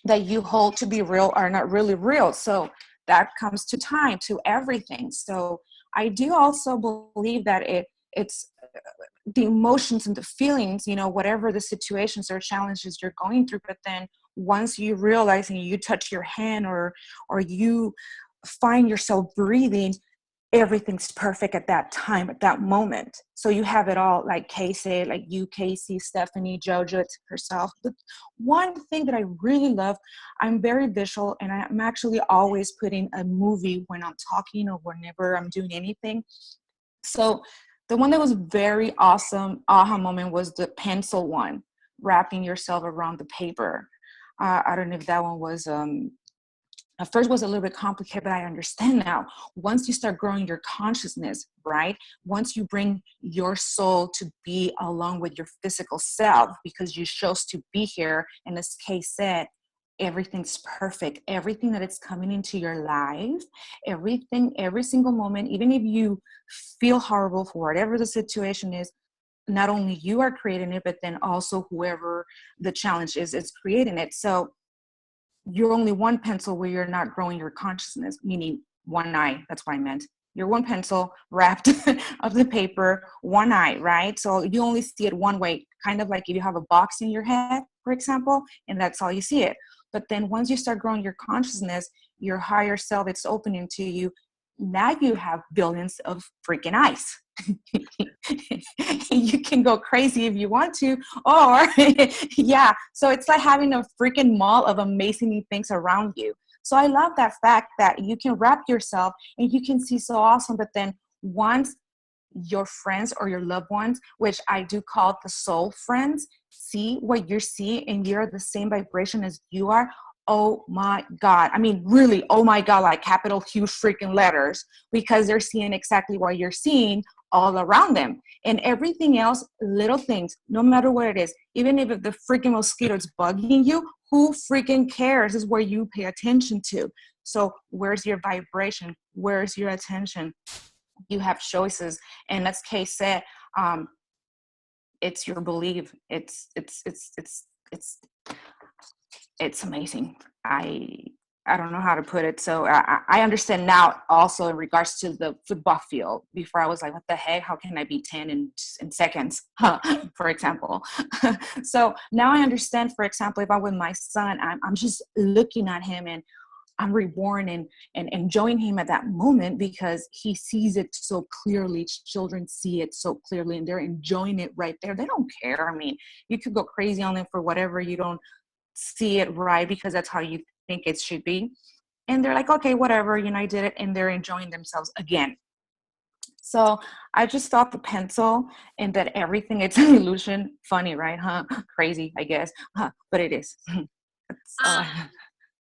that you hold to be real are not really real. So that comes to time, to everything. So I do also believe that it's the emotions and the feelings, whatever the situations or challenges you're going through, but then once you realize and you touch your hand or you find yourself breathing, everything's perfect at that time, at that moment. So you have it all, like Kay said, like you, Casey, Stephanie, Jojo herself. But one thing that I really love, I'm very visual, and I'm actually always putting a movie when I'm talking or whenever I'm doing anything. So the one that was very awesome aha moment was the pencil one, wrapping yourself around the paper. I don't know if that one was at first was a little bit complicated, but I understand now. Once you start growing your consciousness, right? Once you bring your soul to be along with your physical self, because you chose to be here, and as Kay said, everything's perfect. Everything that is coming into your life, everything, every single moment, even if you feel horrible for whatever the situation is, not only you are creating it, but then also whoever the challenge is creating it. So you're only one pencil where you're not growing your consciousness, meaning one eye. That's what I meant. You're one pencil wrapped of the paper, one eye, right? So you only see it one way, kind of like if you have a box in your head, for example, and that's all you see it. But then once you start growing your consciousness, your higher self, it's opening to you. Now you have billions of freaking eyes. You can go crazy if you want to, or yeah. So it's like having a freaking mall of amazing things around you. So I love that fact that you can wrap yourself and you can see so awesome, but then once your friends or your loved ones, which I do call the soul friends, see what you're seeing and you're the same vibration as you are, oh my God. I mean, really, oh my God, like capital huge freaking letters, because they're seeing exactly what you're seeing all around them. And everything else, little things, no matter what it is, even if the freaking mosquito is bugging you, who freaking cares is where you pay attention to. So where's your vibration? Where's your attention? You have choices. And as Kay said, it's your belief. It's amazing. I don't know how to put it. So I understand now also in regards to the football field. Before I was like, what the heck? How can I be 10 in seconds, for example? So now I understand, for example, if I'm with my son, I'm just looking at him and I'm reborn and enjoying him at that moment because he sees it so clearly. Children see it so clearly and they're enjoying it right there. They don't care. I mean, you could go crazy on them for whatever you don't see it right because that's how you think it should be. And they're like, okay, whatever, I did it, and they're enjoying themselves again. So I just thought the pencil and that everything, it's an illusion. Funny, right? Crazy, I guess. But it is.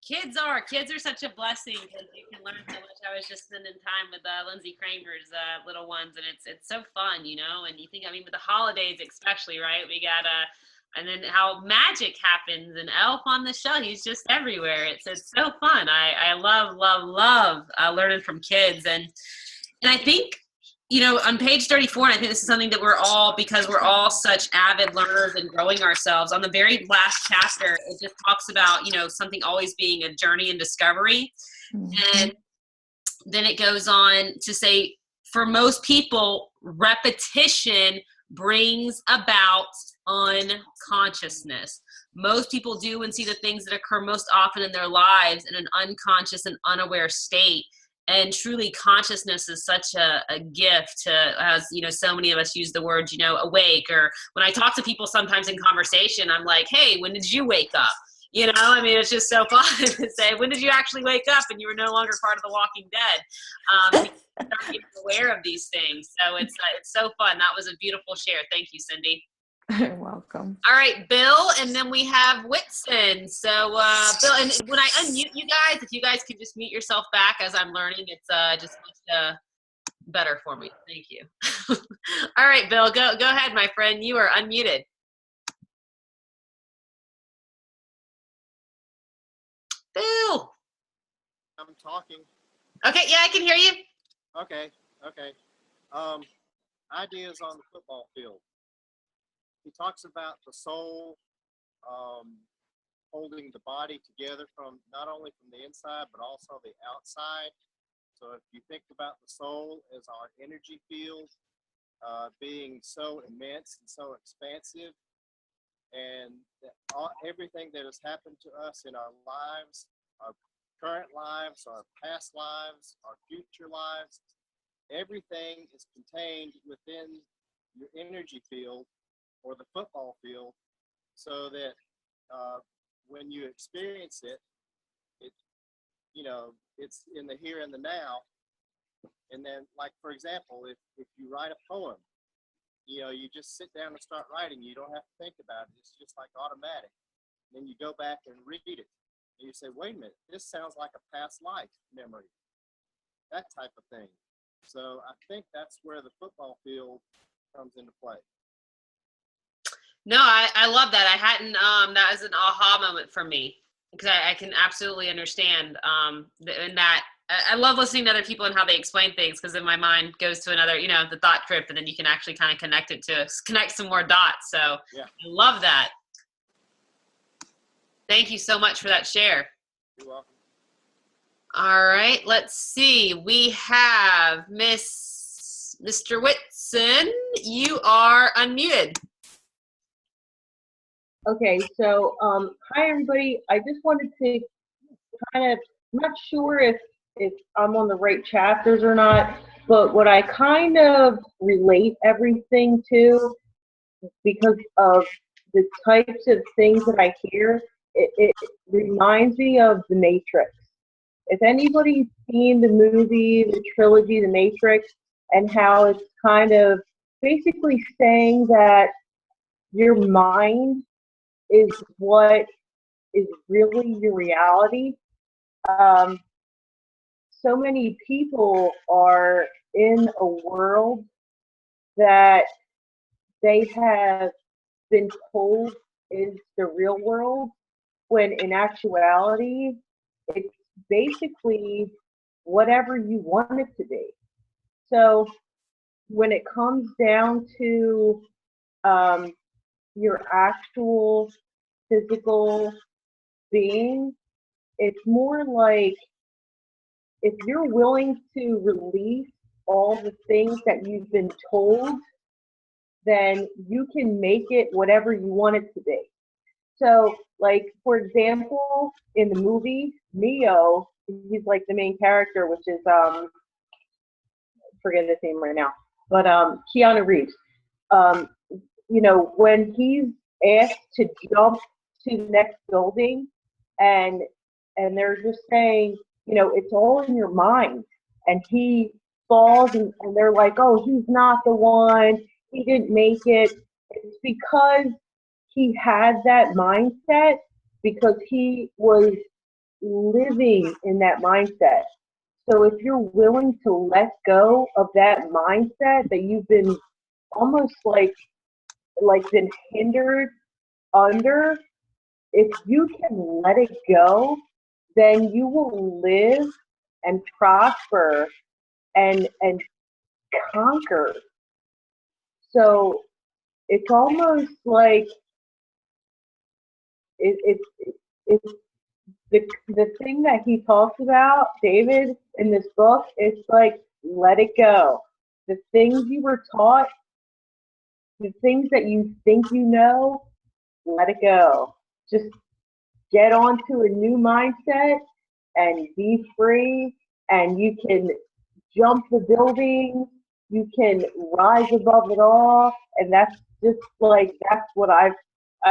Kids are such a blessing because you can learn so much. I was just spending time with Lindsay Kramer's little ones, and it's so fun, and you think, with the holidays especially, right? We got and then how magic happens, and Elf on the Shelf, he's just everywhere. It's so fun. I love learning from kids. And I think, on page 34, and I think this is something that we're all, because we're all such avid learners and growing ourselves, on the very last chapter, it just talks about, something always being a journey and discovery. And then it goes on to say, for most people, repetition brings about unconsciousness. Most people do and see the things that occur most often in their lives in an unconscious and unaware state. And truly, consciousness is such a gift to, as so many of us use the word, awake. Or when I talk to people sometimes in conversation, I'm like, hey, when did you wake up? It's just so fun to say, when did you actually wake up and you were no longer part of the Walking Dead? Start getting aware of these things. So it's so fun. That was a beautiful share. Thank you, Cindy. You're welcome. All right, Bill, and then we have Whitson. So, Bill, and when I unmute you guys, if you guys could just mute yourself back as I'm learning, it's just much better for me. Thank you. All right, Bill, go ahead, my friend. You are unmuted. Bill. I'm talking. Okay, yeah, I can hear you. Okay. Ideas on the football field. He talks about the soul holding the body together from not only from the inside but also the outside. So if you think about the soul as our energy field being so immense and so expansive, and everything that has happened to us in our lives, our current lives, our past lives, our future lives, everything is contained within your energy field or the football field, so that when you experience it, it's in the here and the now. And then, like, for example, if you write a poem, you just sit down and start writing. You don't have to think about it. It's just like automatic. And then you go back and read it. And you say, wait a minute, this sounds like a past life memory. That type of thing. So I think that's where the football field comes into play. No, I love that. I hadn't, that was an aha moment for me, because I can absolutely understand in that. I love listening to other people and how they explain things, because then my mind goes to another, the thought trip, and then you can actually kind of connect some more dots. So yeah. I love that. Thank you so much for that share. You're welcome. All right, let's see. We have Mr. Whitson. You are unmuted. Okay, so hi everybody. I just wanted to kind of, I'm not sure if I'm on the right chapters or not, but what I kind of relate everything to, because of the types of things that I hear, it reminds me of The Matrix. If anybody's seen the movie, the trilogy, The Matrix, and how it's kind of basically saying that your mind is what is really your reality. So many people are in a world that they have been told is the real world, when in actuality, it's basically whatever you want it to be. So when it comes down to your actual physical being, it's more like, if you're willing to release all the things that you've been told, then you can make it whatever you want it to be. So, like, for example, in the movie, Neo, he's like the main character, which is, forget his name right now, but Keanu Reeves. When he's asked to jump to the next building, and they're just saying, it's all in your mind, and he falls, and they're like, oh, he's not the one, he didn't make it. It's because he had that mindset, because he was living in that mindset. So if you're willing to let go of that mindset that you've been almost like been hindered under, if you can let it go, then you will live and prosper and conquer. So it's almost like it's the thing that he talks about, David, in this book. It's like, let it go. The things you were taught, the things that you think you know, let it go. Just get onto a new mindset and be free, and you can jump the building, you can rise above it all. And that's just like, that's what I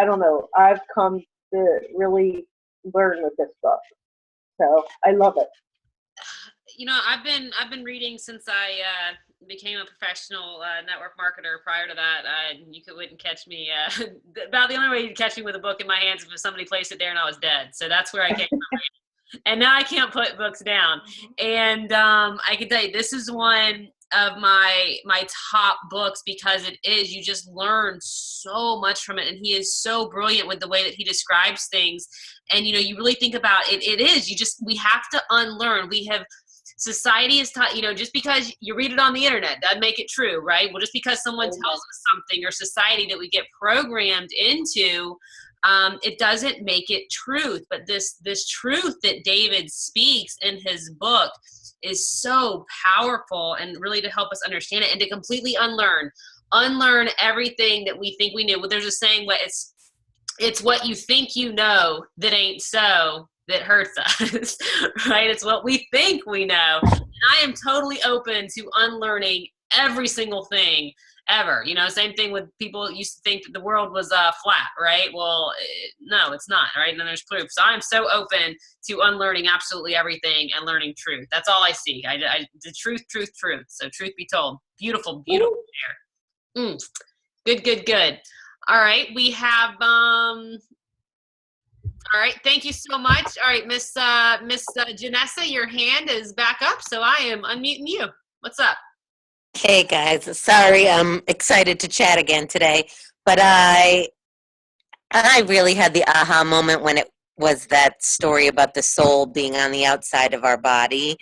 don't know, I've come to really learn with this book. So I love it. You know, I've been reading since I became a professional network marketer. Prior to that, wouldn't catch me. About the only way you'd catch me with a book in my hands is if somebody placed it there and I was dead. So that's where I came from. And now I can't put books down. And I can tell you, this is one of my top books, because you just learn so much from it. And he is so brilliant with the way that he describes things. And, you know, you really think about it, we have to unlearn. Society is taught, you know, just because you read it on the internet doesn't make it true, right? Well, just because someone tells us something, or society that we get programmed into, it doesn't make it truth. But this truth that David speaks in his book is so powerful, and really to help us understand it and to completely unlearn everything that we think we knew. Well, there's a saying, it's what you think you know that ain't so that hurts us, right? It's what we think we know. And I am totally open to unlearning every single thing ever. You know, same thing with people used to think that the world was flat, right? Well, no, it's not, right? And then there's proof. So I'm so open to unlearning absolutely everything and learning truth. That's all I see. The truth. So truth be told, beautiful share. Good. All right, we have all right, thank you so much. All right, Miss Janessa, your hand is back up, so I am unmuting you. What's up? Hey guys, sorry, I'm excited to chat again today, but I really had the aha moment when it was that story about the soul being on the outside of our body,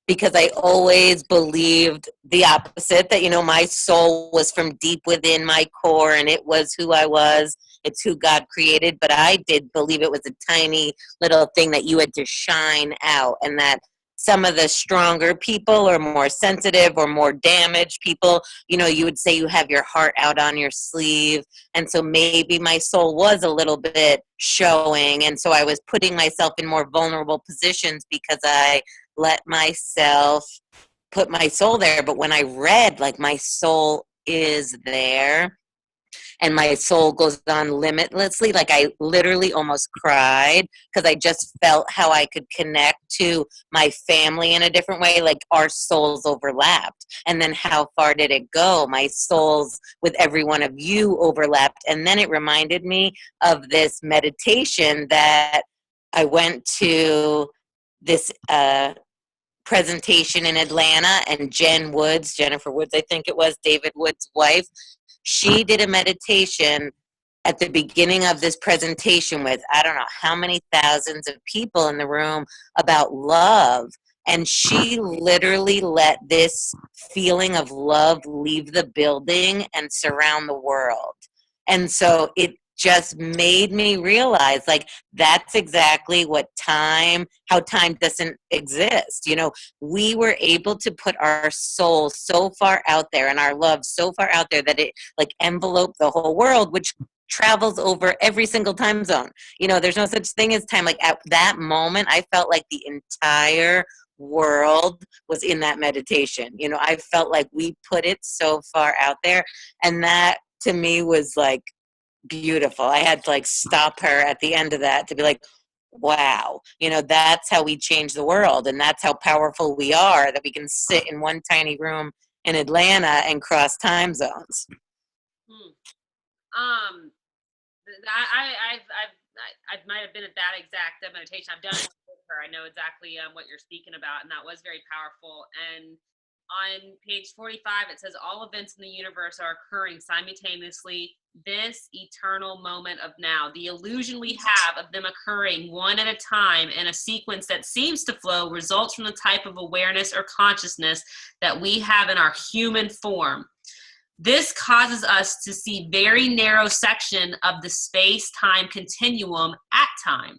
because I always believed the opposite, that, you know, my soul was from deep within my core and it was who I was. It's who God created, but I did believe it was a tiny little thing that you had to shine out, and that some of the stronger people or more sensitive or more damaged people, you know, you would say you have your heart out on your sleeve. And so maybe my soul was a little bit showing. And so I was putting myself in more vulnerable positions because I let myself put my soul there. But when I read, like, my soul is there, and my soul goes on limitlessly, like, I literally almost cried, because I just felt how I could connect to my family in a different way. Like, our souls overlapped. And then how far did it go? My souls with every one of you overlapped. And then it reminded me of this meditation that I went to, this presentation in Atlanta, and Jennifer Woods, I think it was, David Woods' wife, she did a meditation at the beginning of this presentation with, I don't know how many thousands of people in the room, about love. And she literally let this feeling of love leave the building and surround the world. And so it just made me realize, like, that's exactly how time doesn't exist. You know, we were able to put our soul so far out there and our love so far out there that it, like, enveloped the whole world, which travels over every single time zone. You know, there's no such thing as time. Like, at that moment, I felt like the entire world was in that meditation. You know, I felt like we put it so far out there, and that to me was like beautiful. I had to, like, stop her at the end of that to be like, wow, you know, that's how we change the world, and that's how powerful we are, that we can sit in one tiny room in Atlanta and cross time zones. I might have been at that exact meditation. I've done it with her. I know exactly what you're speaking about, and that was very powerful. And on page 45, it says all events in the universe are occurring simultaneously. This eternal moment of now, the illusion we have of them occurring one at a time in a sequence that seems to flow, results from the type of awareness or consciousness that we have in our human form. This causes us to see very narrow section of the space-time continuum at time.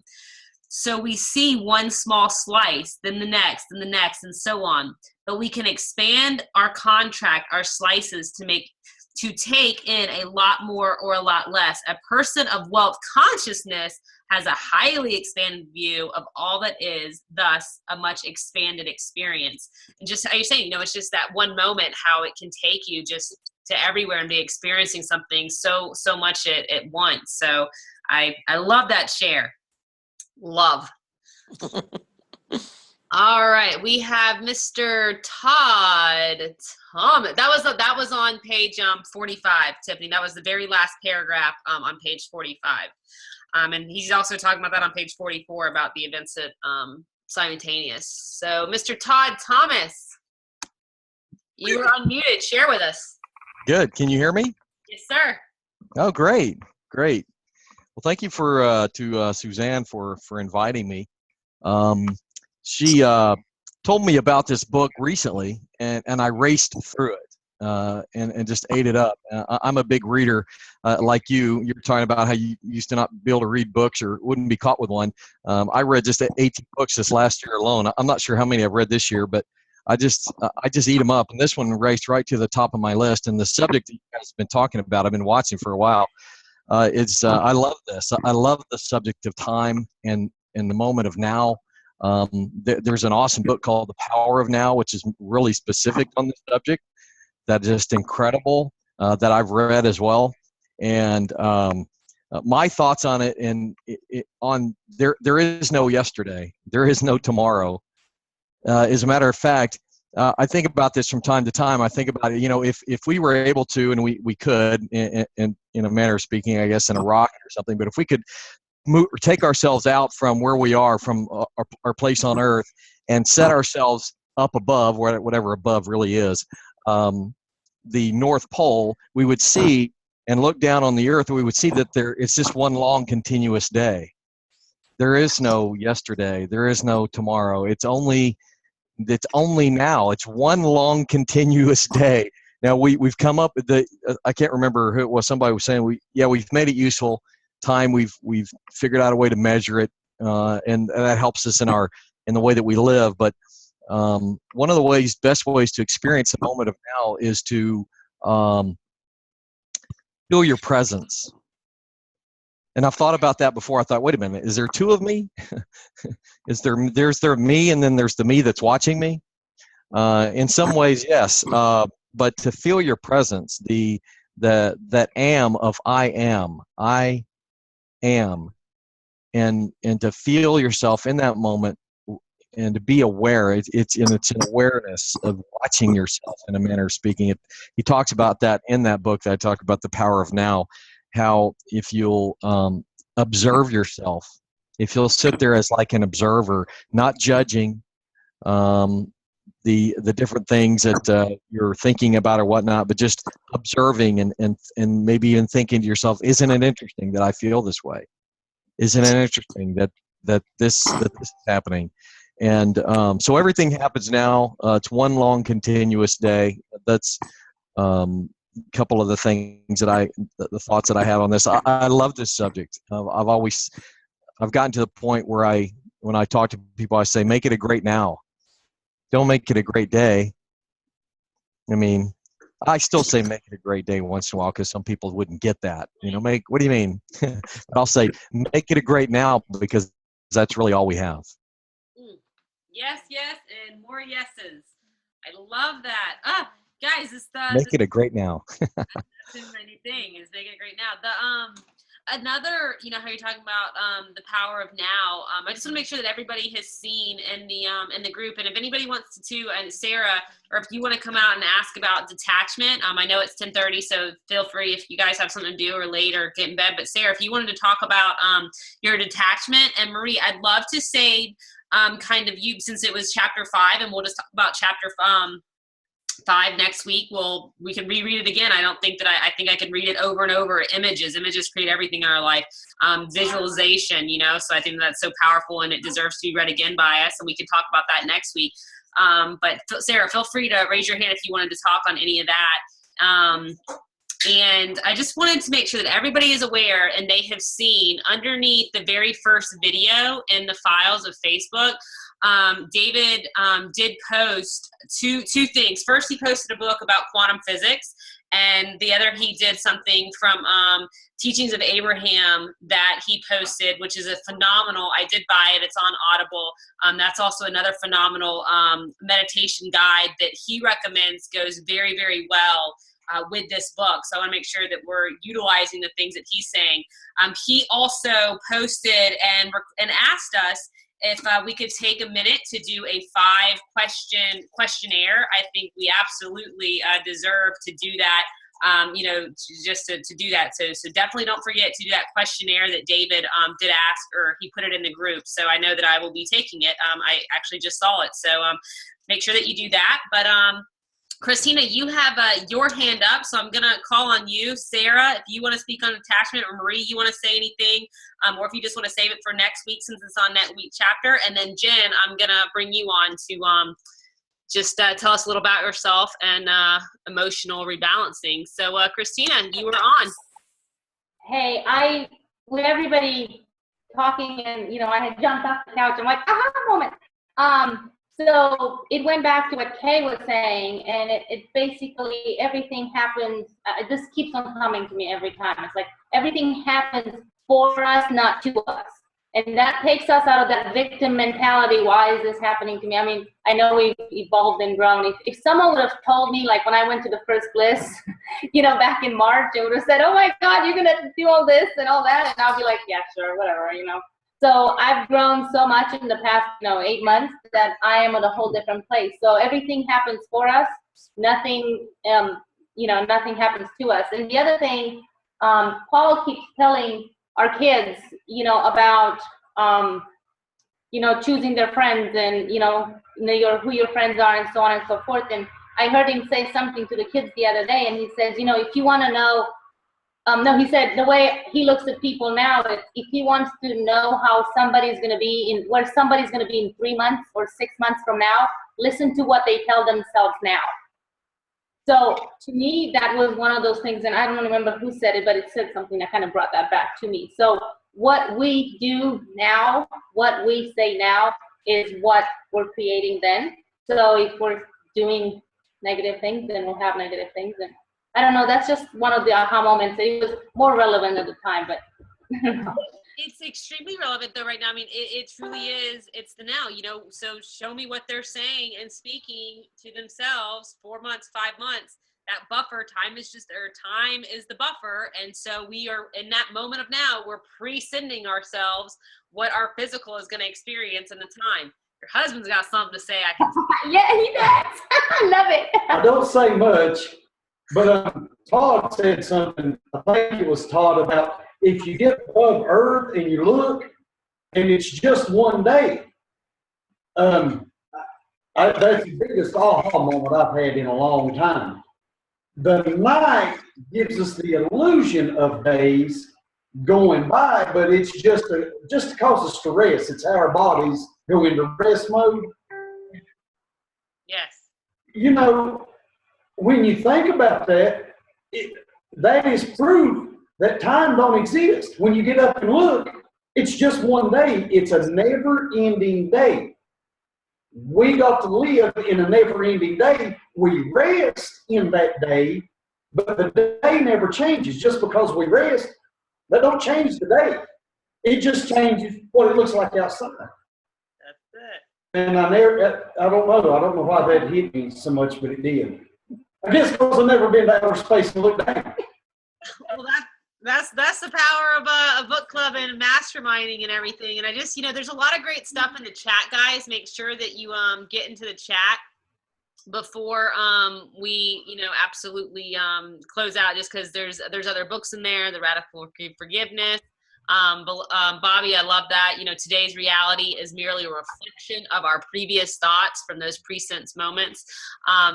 So we see one small slice, then the next, and the next, and so on. But we can expand our contract, our slices, to take in a lot more or a lot less. A person of wealth consciousness has a highly expanded view of all that is, thus a much expanded experience. And just how you're saying, it's just that one moment, how it can take you just to everywhere and be experiencing something so much at once. So I love that share. Love. All right, we have Mr. Todd Thomas. That was on page 45, Tiffany. That was the very last paragraph on page 45. And he's also talking about that on page 44 about the events at simultaneous. So, Mr. Todd Thomas, you were unmuted. Share with us. Good. Can you hear me? Yes, sir. Oh, great. Great. Well, thank you to Suzanne for inviting me. She told me about this book recently, and I raced through it and just ate it up. I'm a big reader like you. You're talking about how you used to not be able to read books or wouldn't be caught with one. I read just 18 books this last year alone. I'm not sure how many I've read this year, but I just eat them up. And this one raced right to the top of my list. And the subject that you guys have been talking about, I've been watching for a while. I love this. I love the subject of time and the moment of now. There's an awesome book called The Power of Now, which is really specific on this subject. That's just incredible, that I've read as well. And my thoughts on it, there is no yesterday. There is no tomorrow. As a matter of fact, I think about this from time to time. I think about it, if we were able to, and we could, in a manner of speaking, I guess, in a rocket or something, but if we could take ourselves out from where we are, from our place on Earth, and set ourselves up above, whatever above really is, the North Pole, we would see and look down on the Earth, we would see that it's just one long continuous day. There is no yesterday. There is no tomorrow. It's only now. It's one long continuous day. Now we've come up with I can't remember who it was. Somebody was saying we've made it useful. Time we've figured out a way to measure it, and that helps us in the way that we live. But one of the best ways to experience the moment of now is to feel your presence. And I've thought about that before. I thought, wait a minute, is there two of me? There's there me, and then there's the me that's watching me? In some ways, yes. But to feel your presence, that am of I am, and to feel yourself in that moment, and to be aware. It's an awareness of watching yourself, in a manner of speaking. He talks about that in that book that I talk about, The Power of Now. How if you'll observe yourself, if you'll sit there as like an observer, not judging the different things that you're thinking about or whatnot, but just observing and maybe even thinking to yourself, isn't it interesting that I feel this way? Isn't it interesting that this is happening? And so everything happens now. It's one long continuous day. That's couple of the things the thoughts that I have on this. I love this subject. I've gotten to the point where when I talk to people, I say, make it a great now. Don't make it a great day. I mean, I still say make it a great day once in a while, because some people wouldn't get that. What do you mean? But I'll say, make it a great now, because that's really all we have. Yes, and more yeses. I love that. Guys, Make it a great now. Too many things. Make it great now. Another, how you're talking about the power of now. I just want to make sure that everybody has seen in the group, and if anybody wants to, and Sarah, or if you want to come out and ask about detachment, I know it's 10:30, so feel free if you guys have something to do or late or get in bed. But Sarah, if you wanted to talk about your detachment, and Marie, I'd love to say kind of you, since it was chapter 5, and we'll just talk about chapter 5 next week. We can reread it again. I don't think that I think I can read it over and over. Images create everything in our life. Visualization, so I think that's so powerful and it deserves to be read again by us. And we can talk about that next week. But Sarah, feel free to raise your hand if you wanted to talk on any of that. And I just wanted to make sure that everybody is aware and they have seen underneath the very first video in the files of Facebook, David did post two things. First, he posted a book about quantum physics, and the other, he did something from Teachings of Abraham that he posted, which is a phenomenal, I did buy it, it's on Audible. That's also another phenomenal meditation guide that he recommends, goes very, very well with this book. So I want to make sure that we're utilizing the things that he's saying. He also posted and asked us if we could take a minute to do a 5-question questionnaire. I think we absolutely deserve to do that, just to do that. So definitely don't forget to do that questionnaire that David did ask, or he put it in the group. So I know that I will be taking it. I actually just saw it. So make sure that you do that. But Christina, you have your hand up, so I'm going to call on you. Sarah, if you want to speak on attachment, or Marie, you want to say anything, or if you just want to save it for next week since it's on that week chapter. And then Jen, I'm going to bring you on to just tell us a little about yourself and emotional rebalancing. So Christina, you were on. Hey, with everybody talking and, I had jumped off the couch. I'm like, aha moment. So it went back to what Kay was saying, and it basically, everything happens, it just keeps on coming to me every time. It's like everything happens for us, not to us. And that takes us out of that victim mentality. Why is this happening to me? I mean, I know we've evolved and grown. If someone would have told me, like when I went to the First Bliss, back in March, it would have said, oh my God, you're going to do all this and all that. And I'll be like, yeah, sure, whatever, So I've grown so much in the past, 8 months that I am at a whole different place. So everything happens for us. Nothing, nothing happens to us. And the other thing, Paul keeps telling our kids, about, choosing their friends and, who your friends are and so on and so forth. And I heard him say something to the kids the other day, and he says, if you want to know, no, he said the way he looks at people now, if he wants to know how somebody's going to be where somebody's going to be in 3 months or 6 months from now, listen to what they tell themselves now. So to me, that was one of those things, and I don't remember who said it, but it said something that kind of brought that back to me. So what we do now, what we say now, is what we're creating then. So if we're doing negative things, then we'll have negative things. And I don't know, that's just one of the aha moments. It was more relevant at the time, but It's extremely relevant though right now. I mean, it truly is. It's the now, so show me what they're saying and speaking to themselves. 4 months, 5 months, that buffer time is time is the buffer. And so we are in that moment of now, we're pre-sending ourselves what our physical is going to experience in the time. Your husband's got something to say. I can yeah, he does. I love it. I don't say much, but Todd said something, I think it was Todd, about if you get above earth and you look, and it's just one day. That's the biggest aha moment I've had in a long time. The night gives us the illusion of days going by, but it's just to cause us stress. It's how our bodies go into rest mode. Yes. When you think about that, that is proof that time don't exist. When you get up and look, it's just one day. It's a never-ending day. We got to live in a never-ending day. We rest in that day, but the day never changes. Just because we rest, that don't change the day. It just changes what it looks like outside. That's it. And I don't know why that hit me so much, but it did. I guess because I've never been to outer space and looked down. Well, that's the power of a book club and masterminding and everything. And I just, there's a lot of great stuff in the chat, guys. Make sure that you get into the chat before we absolutely close out, just because there's other books in there. The Radical Forgiveness, Bobby, I love that. You know, today's reality is merely a reflection of our previous thoughts from those presense moments.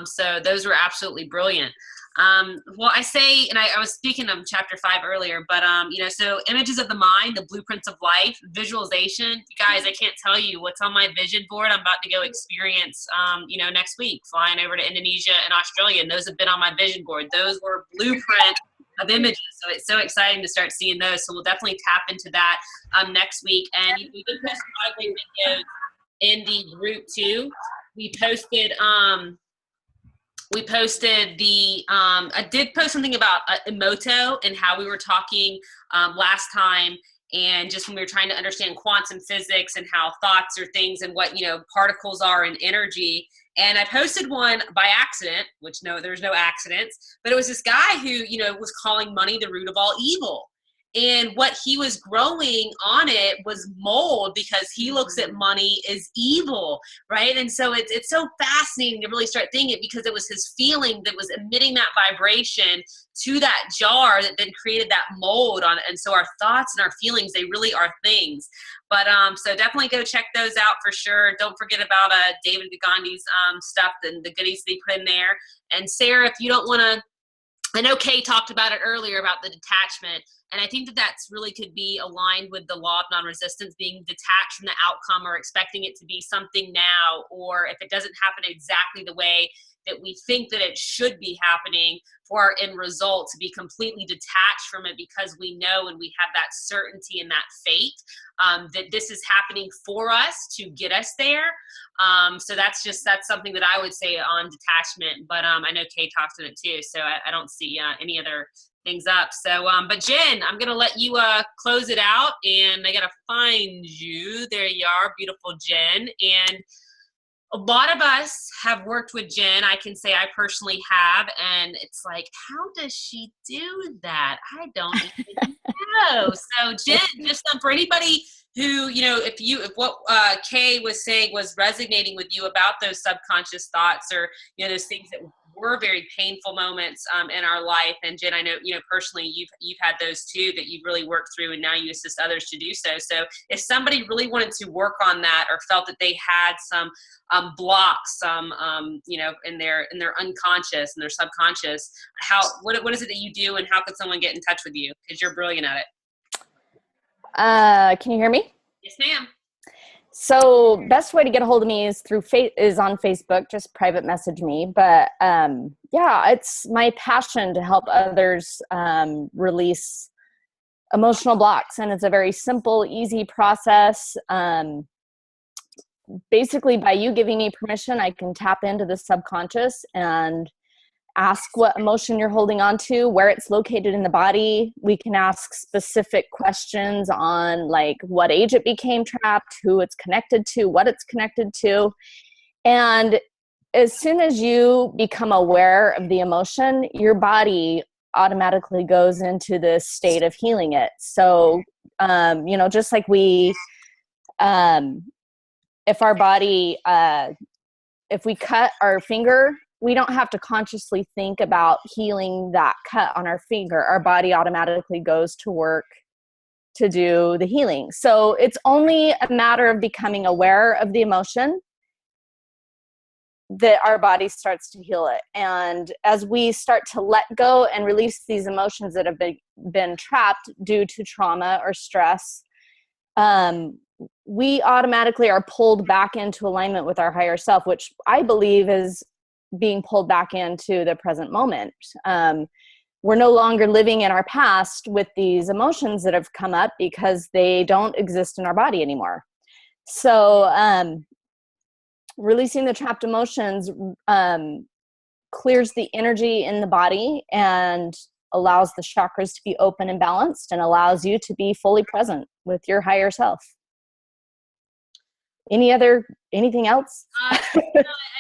So those were absolutely brilliant. Well, I say, and I was speaking of chapter 5 earlier, but, you know, so images of the mind, the blueprints of life, visualization. You guys, I can't tell you what's on my vision board. I'm about to go experience, you know, next week, flying over to Indonesia and Australia. And those have been on my vision board. Those were blueprints of images. So it's so exciting to start seeing those. So we'll definitely tap into that next week. And we did post a lot of great videos in the group too. We posted I did post something about Emoto and how we were talking last time, and just when we were trying to understand quantum physics and how thoughts are things and what, you know, particles are in energy. And I posted one by accident, which there's no accidents, but it was this guy who, you know, was calling money the root of all evil. And what he was growing on it was mold, because he looks at money as evil, right? And so it's so fascinating to really start thinking it, because it was his feeling that was emitting that vibration to that jar that then created that mold on it. And so our thoughts and our feelings, they really are things. But so definitely go check those out for sure. Don't forget about David Gandhi's stuff and the goodies that he put in there. And Sarah, if you don't want to, I know Kay talked about it earlier about the detachment, and I think that that's really could be aligned with the law of non-resistance, being detached from the outcome or expecting it to be something now, or if it doesn't happen exactly the way that we think that it should be happening, for our end result to be completely detached from it, because we know and we have that certainty and that faith that this is happening for us to get us there. So that's something that I would say on detachment, but I know Kay talks on it too, so I don't see any other things up. So, but Jen, I'm going to let you close it out, and I got to find you. There you are, beautiful Jen. And a lot of us have worked with Jen. I can say I personally have, and it's like, how does she do that? I don't even know. So Jen, just for anybody who, you know, if what Kay was saying was resonating with you about those subconscious thoughts, or, you know, those things that were very painful moments in our life. And Jen, I know, you know, personally, you've had those too, that you've really worked through, and now you assist others to do so. So if somebody really wanted to work on that, or felt that they had some blocks, you know, in their unconscious and their subconscious, what is it that you do, and how could someone get in touch with you? Because you're brilliant at it. Can you hear me? Yes, ma'am. So best way to get a hold of me is is on Facebook. Just private message me. But yeah, it's my passion to help others release emotional blocks, and it's a very simple, easy process. Basically, by you giving me permission, I can tap into the subconscious and ask what emotion you're holding on to, where it's located in the body. We can ask specific questions on like what age it became trapped, who it's connected to, what it's connected to. And as soon as you become aware of the emotion, your body automatically goes into this state of healing it. So, you know, just like we, if our body, if we cut our finger, we don't have to consciously think about healing that cut on our finger. Our body automatically goes to work to do the healing. So it's only a matter of becoming aware of the emotion that our body starts to heal it. And as we start to let go and release these emotions that have been trapped due to trauma or stress, we automatically are pulled back into alignment with our higher self, which I believe is being pulled back into the present moment. We're no longer living in our past with these emotions that have come up because they don't exist in our body anymore. So releasing the trapped emotions clears the energy in the body and allows the chakras to be open and balanced, and allows you to be fully present with your higher self. Anything else? I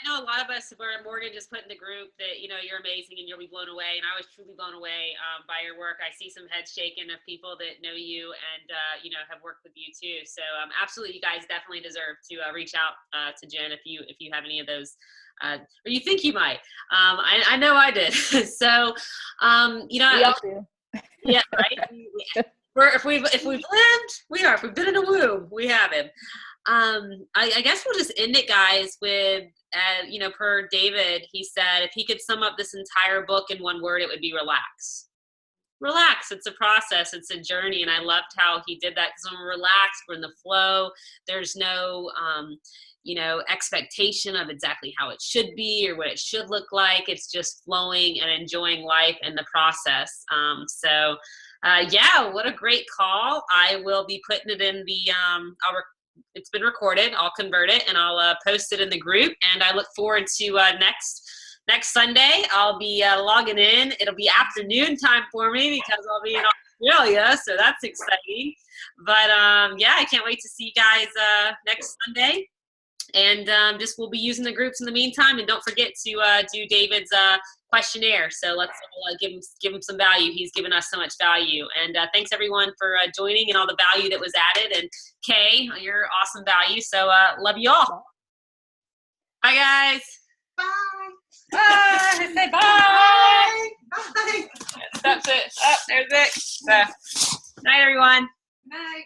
know a lot of us, where Morgan just put in the group that, you know, you're amazing and you'll be blown away. And I was truly blown away by your work. I see some heads shaking of people that know you and, you know, have worked with you too. So absolutely, you guys definitely deserve to reach out to Jen if you have any of those, or you think you might. I know I did. So, you know. We all do. Yeah, right. if we've lived, we are. If we've been in a womb, we have him. I guess we'll just end it, guys, with per David, he said if he could sum up this entire book in one word, it would be relax. Relax. It's a process. It's a journey. And I loved how he did that, because when we're relaxed, we're in the flow. There's no, expectation of exactly how it should be or what it should look like. It's just flowing and enjoying life and the process. What a great call. I will be putting it in the, it's been recorded. I'll convert it and I'll post it in the group. And I look forward to next Sunday. I'll be logging in. It'll be afternoon time for me because I'll be in Australia, so that's exciting. But I can't wait to see you guys next Sunday. And we'll be using the groups in the meantime. And don't forget to do David's questionnaire. So let's give him some value. He's given us so much value. And thanks everyone for joining and all the value that was added. And Kay, your awesome value. So love you all. Bye guys. Bye. Bye. Say bye. Bye. Bye. That's it. Oh, there's it. So, night everyone. Night.